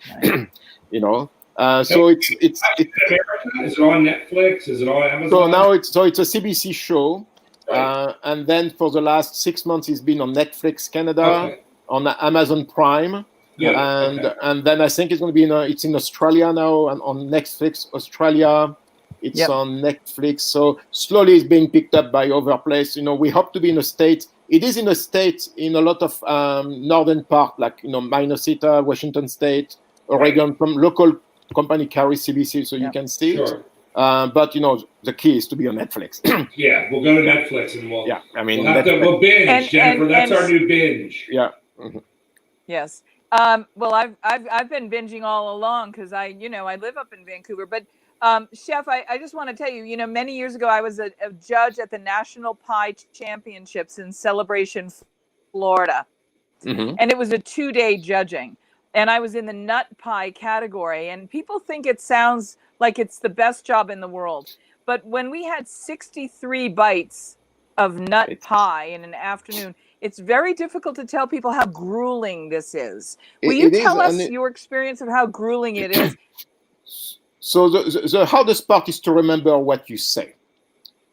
So it's Is it on Netflix? Is it on Amazon? So now it's a CBC show, and then for the last 6 months it's been on Netflix Canada, on Amazon Prime, and then I think it's going to be it's in Australia now and on Netflix Australia. It's on Netflix, so slowly it's being picked up by other places. We hope to be in a state. It is in a state in a lot of northern part, like Minnesota, Washington State, Oregon. From local company carries CBC, so you can see it. But the key is to be on Netflix. Yeah, we'll go to Netflix and we'll. Yeah, I mean we'll binge, Jennifer. That's our new binge. Yeah. Yes. Well, I've been binging all along because I live up in Vancouver, but. Chef, I just want to tell you, many years ago, I was a judge at the National Pie Championships in Celebration, Florida. Mm-hmm. And it was a 2-day judging. And I was in the nut pie category. And people think it sounds like it's the best job in the world. But when we had 63 bites of nut pie in an afternoon, it's very difficult to tell people how grueling this is. Will you tell us your experience of how grueling it is? So the hardest part is to remember what you say.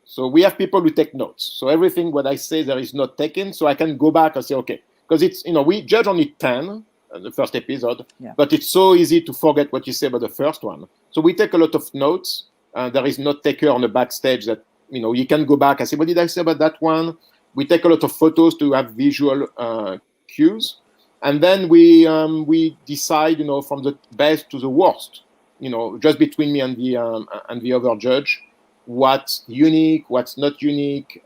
So we have people who take notes. So everything what I say, there is note taken. So I can go back and say, okay, because it's, we judge only 10, the first episode, but it's so easy to forget what you say about the first one. So we take a lot of notes. There is note taker on the backstage that, you can go back and say, what did I say about that one? We take a lot of photos to have visual cues. And then we decide, from the best to the worst. Just between me and the other judge, what's unique, what's not unique,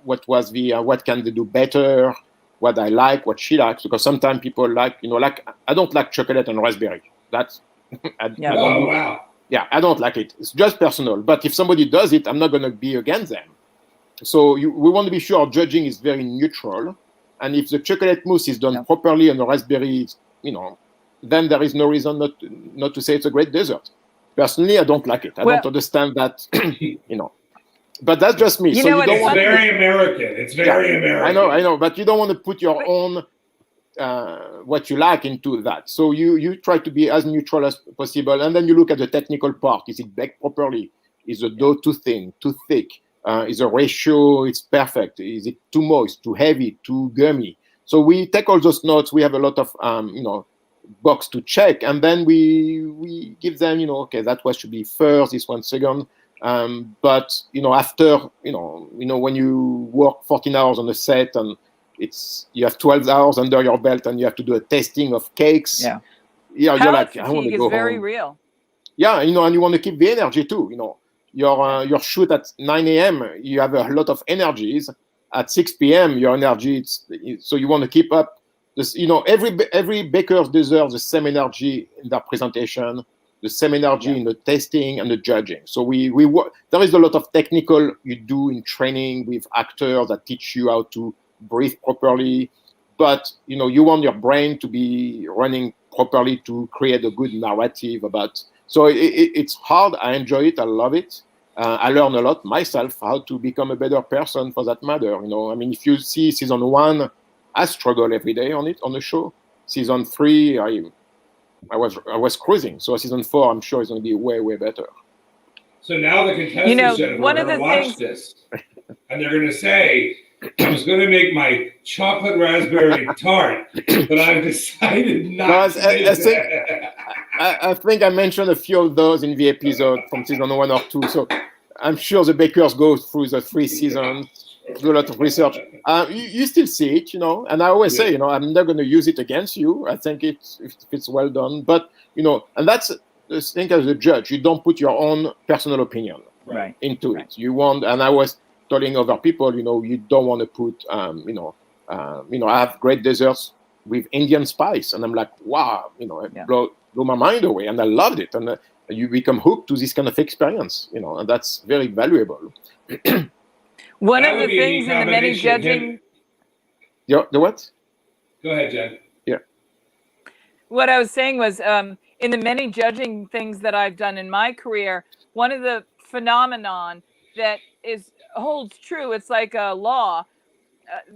what can they do better, what I like, what she likes, because sometimes people like, I don't like chocolate and raspberry. That's, I don't like it. It's just personal. But if somebody does it, I'm not going to be against them. So we want to be sure our judging is very neutral. And if the chocolate mousse is done properly and the raspberry is, then there is no reason not to say it's a great dessert. Personally, I don't like it. I don't understand that, But that's just me. You so know you don't It's very American. It's very American. I know. But you don't want to put your own what you like into that. So you try to be as neutral as possible, and then you look at the technical part. Is it baked properly? Is the dough too thin, too thick? Is the ratio it's perfect? Is it too moist, too heavy, too gummy? So we take all those notes. We have a lot of box to check, and then we give them, okay, that one should be first, this one second. But after when you work 14 hours on a set and you have 12 hours under your belt and you have to do a tasting of cakes. You're like, I want to go home. Very real. Yeah, and you want to keep the energy too. Your shoot at 9 a.m. you have a lot of energies. At 6 p.m. your energy, so you want to keep up. This, every baker deserves the same energy in their presentation, the same energy in the tasting and the judging. So we work. There is a lot of technical you do in training with actors that teach you how to breathe properly, but you want your brain to be running properly to create a good narrative about. So it's hard. I enjoy it. I love it. I learn a lot myself how to become a better person, for that matter. If you see season 1, I struggle every day on the show. Season 3, I was cruising. So season 4, I'm sure it's going to be way, way better. So now the contestants are going to watch this, and they're going to say, I was going to make my chocolate raspberry tart, but I've decided not to do that. I think I mentioned a few of those in the episode from season 1 or 2. So I'm sure the bakers go through the 3 seasons, do a lot of research. You still see it, and I always say, I'm not going to use it against you. I think it's well done. But, and that's the thing as a judge. You don't put your own personal opinion into it. You want, and I was telling other people, you don't want to put, I have great desserts with Indian spice. And I'm like, wow, it blew my mind away. And I loved it. And you become hooked to this kind of experience, and that's very valuable. One of the things in the many judging... The what? Go ahead, Jen. Yeah. What I was saying was, in the many judging things that I've done in my career, one of the phenomenon that holds true, it's like a law.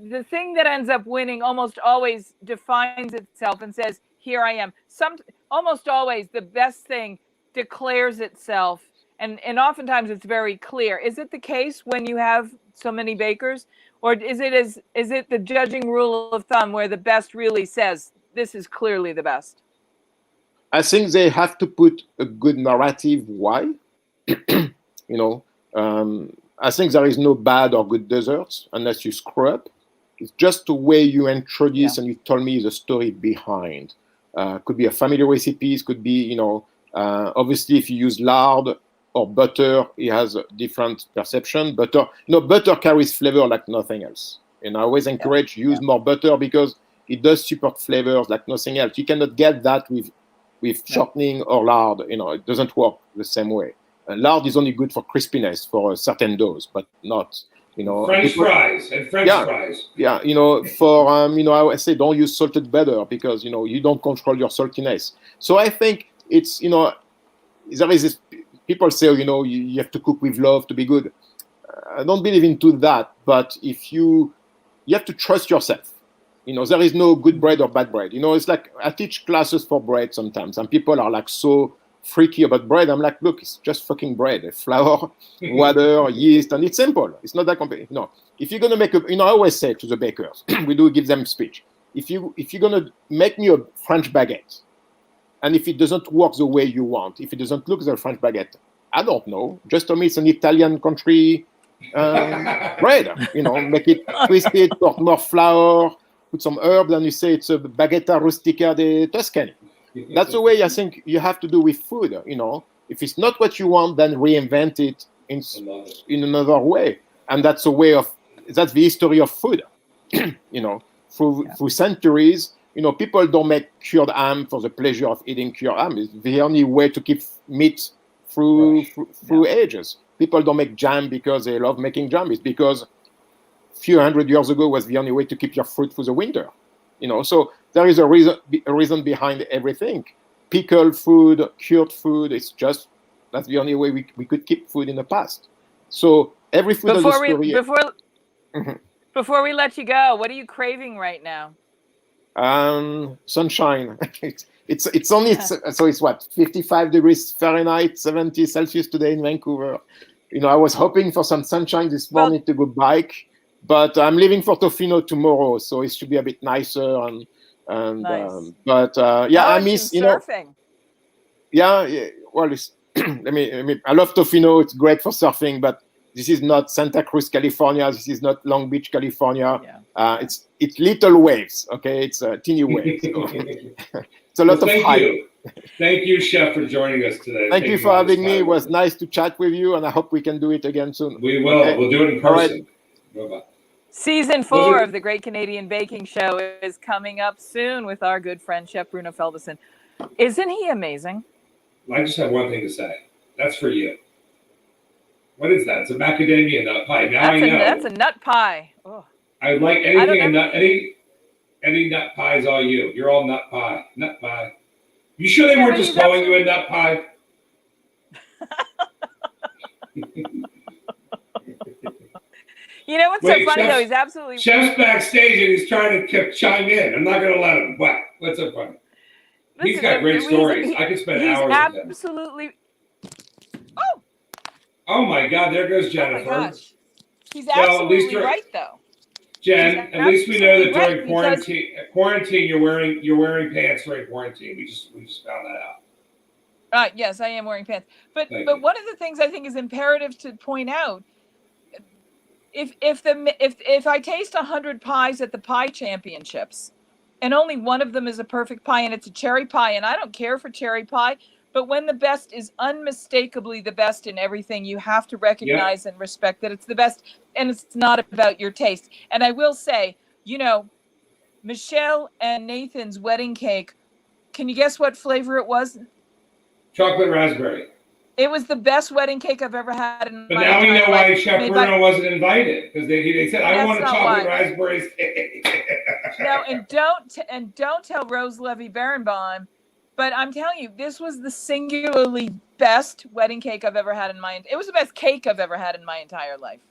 The thing that ends up winning almost always defines itself and says, here I am. Almost always the best thing declares itself, and oftentimes it's very clear. Is it the case when you have so many bakers, or is it the judging rule of thumb where the best really says this is clearly the best? I think they have to put a good narrative why. I think there is no bad or good desserts unless you screw up. It's just the way you introduce and you told me the story behind. Could be a family recipes, could be, obviously if you use lard or butter, it has a different perception. Butter carries flavor like nothing else. And I always encourage use more butter because it does support flavors like nothing else. You cannot get that with shortening or lard. It doesn't work the same way. Lard is only good for crispiness for a certain dose, but not, French fries. Yeah, for, I say don't use salted butter because, you don't control your saltiness. So I think it's, there is this, people say, you have to cook with love to be good. I don't believe into that, but if you have to trust yourself. There is no good bread or bad bread. It's like I teach classes for bread sometimes, and people are like so freaky about bread. I'm like, look, it's just fucking bread, flour, water, yeast, and it's simple. It's not that complicated. If you're gonna make I always say to the bakers, we do give them speech. If you're gonna make me a French baguette, and if it doesn't work the way you want, if it doesn't look like a French baguette, I don't know. Just tell me it's an Italian country bread. Make it twisted, put more flour, put some herbs, and you say it's a baguetta rustica de Tuscany. That's the way I think you have to do with food. If it's not what you want, then reinvent it in another way. And that's the the history of food. Through centuries, people don't make cured ham for the pleasure of eating cured ham. It's the only way to keep meat through ages. People don't make jam because they love making jam. It's because a few hundred years ago was the only way to keep your fruit through the winter. So there is a reason behind everything. Pickled food, cured food, it's just, that's the only way we could keep food in the past. So every food has a story. Before we let you go, what are you craving right now? Sunshine. It's only, so it's what, 55 degrees Fahrenheit, 70 Celsius today in Vancouver. You know, I was hoping for some sunshine this morning to go bike, but I'm leaving for Tofino tomorrow, so it should be a bit nicer. And nice. I miss, you know, surfing. Yeah. Well, it's, I love Tofino. It's great for surfing, but this is not Santa Cruz, California. This is not Long Beach, California. Yeah. It's little waves. Okay, it's teeny waves. It's a lot of hype. Thank you, Chef, for joining us today. Thank you for having me. It was nice to chat with you, and I hope we can do it again soon. We will. Okay? We'll do it in person. Right. Bye-bye. Season 4 of the Great Canadian Baking Show is coming up soon with our good friend, Chef Bruno Feldeisen. Isn't he amazing? I just have one thing to say. That's for you. What is that? It's a macadamia nut pie. Now I know. That's a nut pie. Oh. I like anything in nut. Any nut pie is all you. You're all nut pie. Nut pie. You sure they weren't just calling you a nut pie? You know what's so funny though? He's absolutely. Chef's backstage and he's trying to chime in. I'm not going to let him. What? What's so funny? Listen, he's got great stories. I could spend hours with him. Absolutely. Oh my God! There goes Jennifer. Oh my gosh. He's absolutely right though. Jen, at least we know that during quarantine you're wearing pants during quarantine. We just found that out. Yes, I am wearing pants. But one of the things I think is imperative to point out, if I taste 100 pies at the pie championships, and only one of them is a perfect pie, and it's a cherry pie, and I don't care for cherry pie, but when the best is unmistakably the best in everything, you have to recognize and respect that it's the best, and it's not about your taste. And I will say, you know, Michelle and Nathan's wedding cake, can you guess what flavor it was? Chocolate raspberry. It was the best wedding cake I've ever had in my life. But now we know why Chef Bruno wasn't invited, because they said, I want a chocolate raspberry cake. No, and don't tell Rose Levy Berenbaum. But I'm telling you, this was the singularly best wedding cake I've ever had it was the best cake I've ever had in my entire life.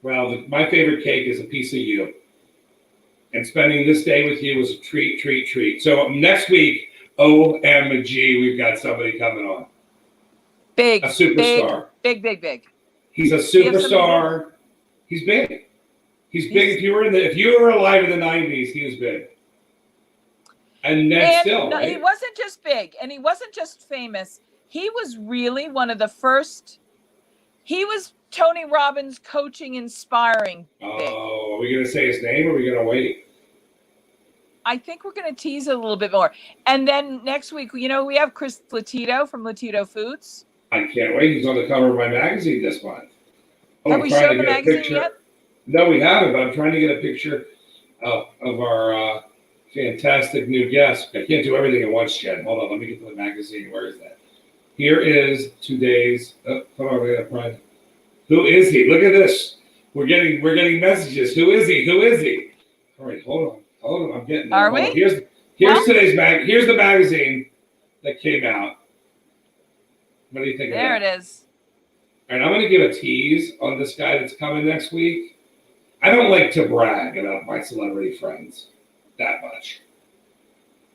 Well, my favorite cake is a piece of you. And spending this day with you was a treat. So next week, OMG, we've got somebody coming on. Big. A superstar. Big. He's a superstar. He's big. He's big. If you were alive in the 90s, he was big. And then still, right? He wasn't just big, and he wasn't just famous. He was really one of the first. He was Tony Robbins coaching, inspiring. Oh, are we going to say his name, or are we going to wait? I think we're going to tease it a little bit more. And then next week, you know, we have Chris Latito from Latito Foods. I can't wait. He's on the cover of my magazine this month. Have we shown the magazine yet? No, we haven't, but I'm trying to get a picture of our fantastic new guest. I can't do everything at once, Jen. Hold on, let me get to the magazine. Where is that? Here is today's. Hold on, we got pride. Who is he? Look at this. We're getting messages. Who is he? All right, hold on. I'm getting there. Are we? Here's today's Here's the magazine that came out. What do you think? There of that? It is. All right, I'm going to give a tease on this guy that's coming next week. I don't like to brag about my celebrity friends that much,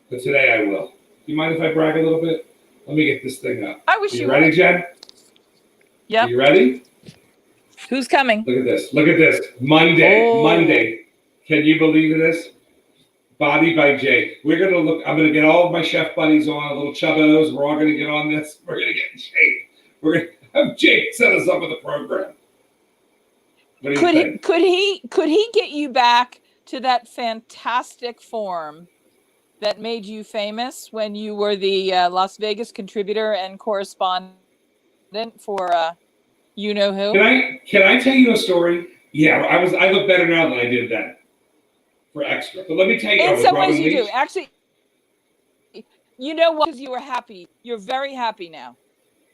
but today I will. Do you mind if I brag a little bit? Let me get this thing up. I wish you ready, would. Jen? Yep. You ready? Who's coming? Look at this. Monday. Can you believe this? Body by Jake. I'm going to get all of my chef buddies on, little chubbos. We're all going to get on this. We're going to get in shape. We're going to have Jake set us up with a program. What do you think? Could he get you back to that fantastic form that made you famous when you were the Las Vegas contributor and correspondent for you know who? Can I tell you a story? Yeah, I look better now than I did then. For extra, but let me tell you. In some ways, you do. Actually, you know what? Because you were happy. You're very happy now.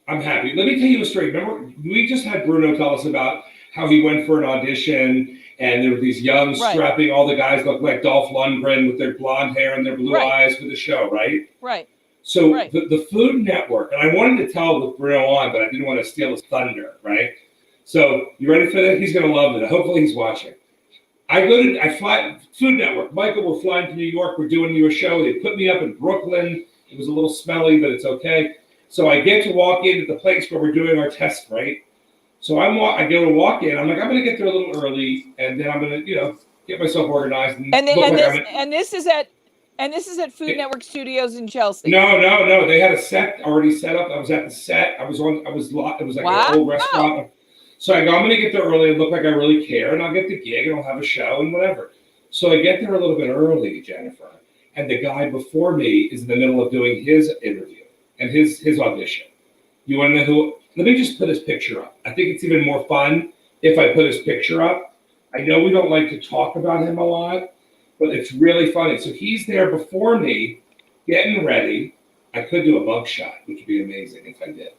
I'm happy. Let me tell you a story. Remember, we just had Bruno tell us about how he went for an audition, and there were these young, strapping, all the guys looked like Dolph Lundgren with their blonde hair and their blue eyes for the show, right? Right. So the Food Network, and I wanted to tell with Bruno on, but I didn't want to steal his thunder, right? So you ready for that? He's going to love it. Hopefully he's watching. I fly Food Network. Michael, we're flying to New York. We're doing you a show. They put me up in Brooklyn. It was a little smelly, but it's okay. So I get to walk into the place where we're doing our test, right? So I go to walk in. I'm like, I'm going to get there a little early, and then I'm going to, get myself organized. And this is at Food Network Studios in Chelsea. No. They had a set already set up. I was at the set. It was like an old restaurant. So I go, I'm going to get there early and look like I really care, and I'll get the gig, and I'll have a show and whatever. So I get there a little bit early, Jennifer, and the guy before me is in the middle of doing his interview and his audition. You want to know who? Let me just put his picture up. I think it's even more fun if I put his picture up. I know we don't like to talk about him a lot, but it's really funny. So he's there before me, getting ready. I could do a mug shot, which would be amazing if I did.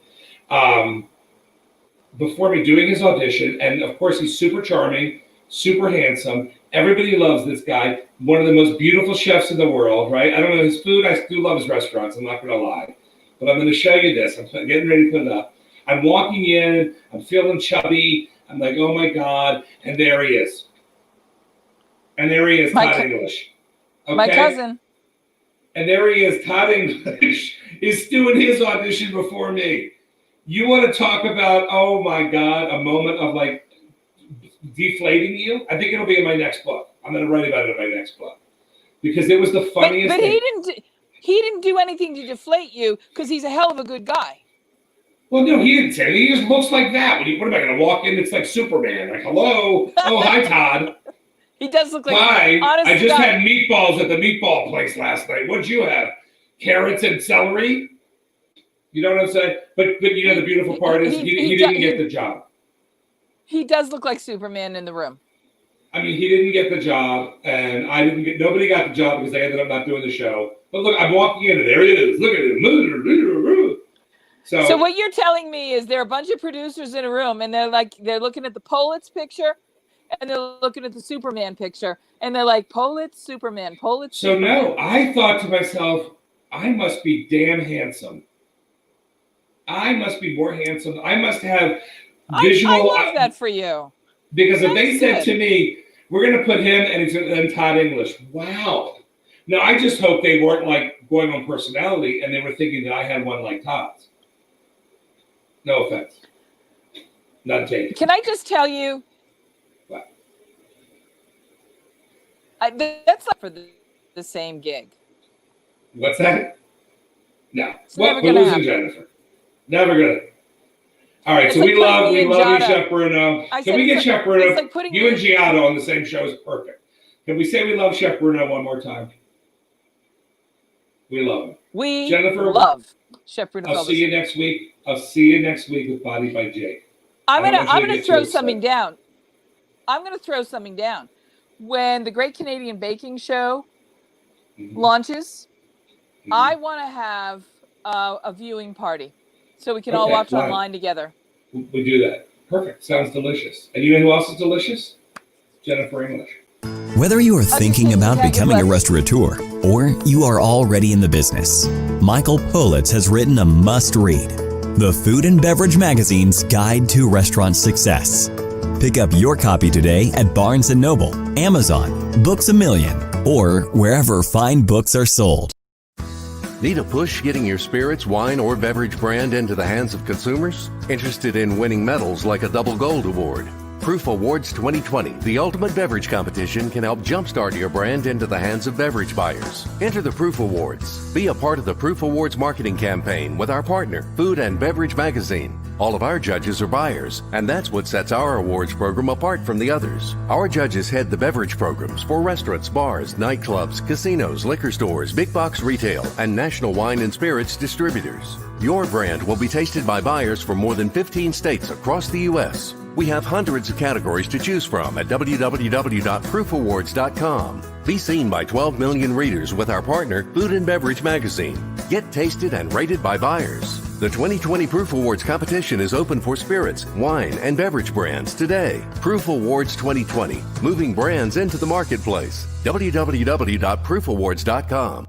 Before me doing his audition, and of course he's super charming, super handsome. Everybody loves this guy. One of the most beautiful chefs in the world, right? I don't know his food. I do love his restaurants. I'm not going to lie. But I'm going to show you this. I'm getting ready to put it up. I'm walking in. I'm feeling chubby. I'm like, oh, my God. And there he is. And there he is, Todd English. Okay? My cousin. And there he is, Todd English, is doing his audition before me. You want to talk about, oh, my God, a moment of, like, deflating you? I think it'll be in my next book. I'm going to write about it in my next book. Because it was the funniest thing. He didn't do anything to deflate you because he's a hell of a good guy. Well, no, he didn't say anything. He just looks like that. What am I going to walk in? It's like Superman. Like, hello. Oh, hi, Todd. He does look like hi. I just had meatballs at the meatball place last night. What'd you have? Carrots and celery? You know what I'm saying? But the beautiful part is he didn't get the job. He does look like Superman in the room. I mean, he didn't get the job, and nobody got the job because they ended up not doing the show. But look, I'm walking in, and there he is. Look at him. So what you're telling me is there are a bunch of producers in a room, and they're looking at the Politz picture, and they're looking at the Superman picture, and they're like, Politz, Superman, Politz, Superman. No, I thought to myself, I must be damn handsome. I must be more handsome. I must have visual. I love that for you. Because if they said to me, we're going to put him and Todd English, wow. Now, I just hope they weren't like going on personality and they were thinking that I had one like Todd's. No offense. None taken. Can I just tell you? What? That's not for the same gig. What's that? No. We're losing Jennifer. Never going to. All right, so we love you, Chef Bruno. Can we get Chef Bruno? Like you and Giotto on the same show is perfect. Can we say we love Chef Bruno one more time? We love him. Jennifer, love Chef Bruno. I'll see you next week. I'll see you next week with Body by Jake. I'm gonna throw something down. I'm gonna throw something down. When the Great Canadian Baking Show launches, I want to have a viewing party. So we can all watch online together. We do that. Perfect. Sounds delicious. And you know who else is delicious? Jennifer English. Whether you are thinking about becoming a restaurateur or you are already in the business, Michael Politz has written a must-read, The Food and Beverage Magazine's Guide to Restaurant Success. Pick up your copy today at Barnes & Noble, Amazon, Books A Million, or wherever fine books are sold. Need a push getting your spirits, wine, or beverage brand into the hands of consumers? Interested in winning medals like a Double Gold Award? Proof Awards 2020, the ultimate beverage competition, can help jumpstart your brand into the hands of beverage buyers. Enter the Proof Awards. Be a part of the Proof Awards marketing campaign with our partner, Food and Beverage Magazine. All of our judges are buyers, and that's what sets our awards program apart from the others. Our judges head the beverage programs for restaurants, bars, nightclubs, casinos, liquor stores, big box retail, and national wine and spirits distributors. Your brand will be tasted by buyers from more than 15 states across the U.S. We have hundreds of categories to choose from at www.proofawards.com. Be seen by 12 million readers with our partner, Food and Beverage Magazine. Get tasted and rated by buyers. The 2020 Proof Awards competition is open for spirits, wine, and beverage brands today. Proof Awards 2020, moving brands into the marketplace. www.proofawards.com.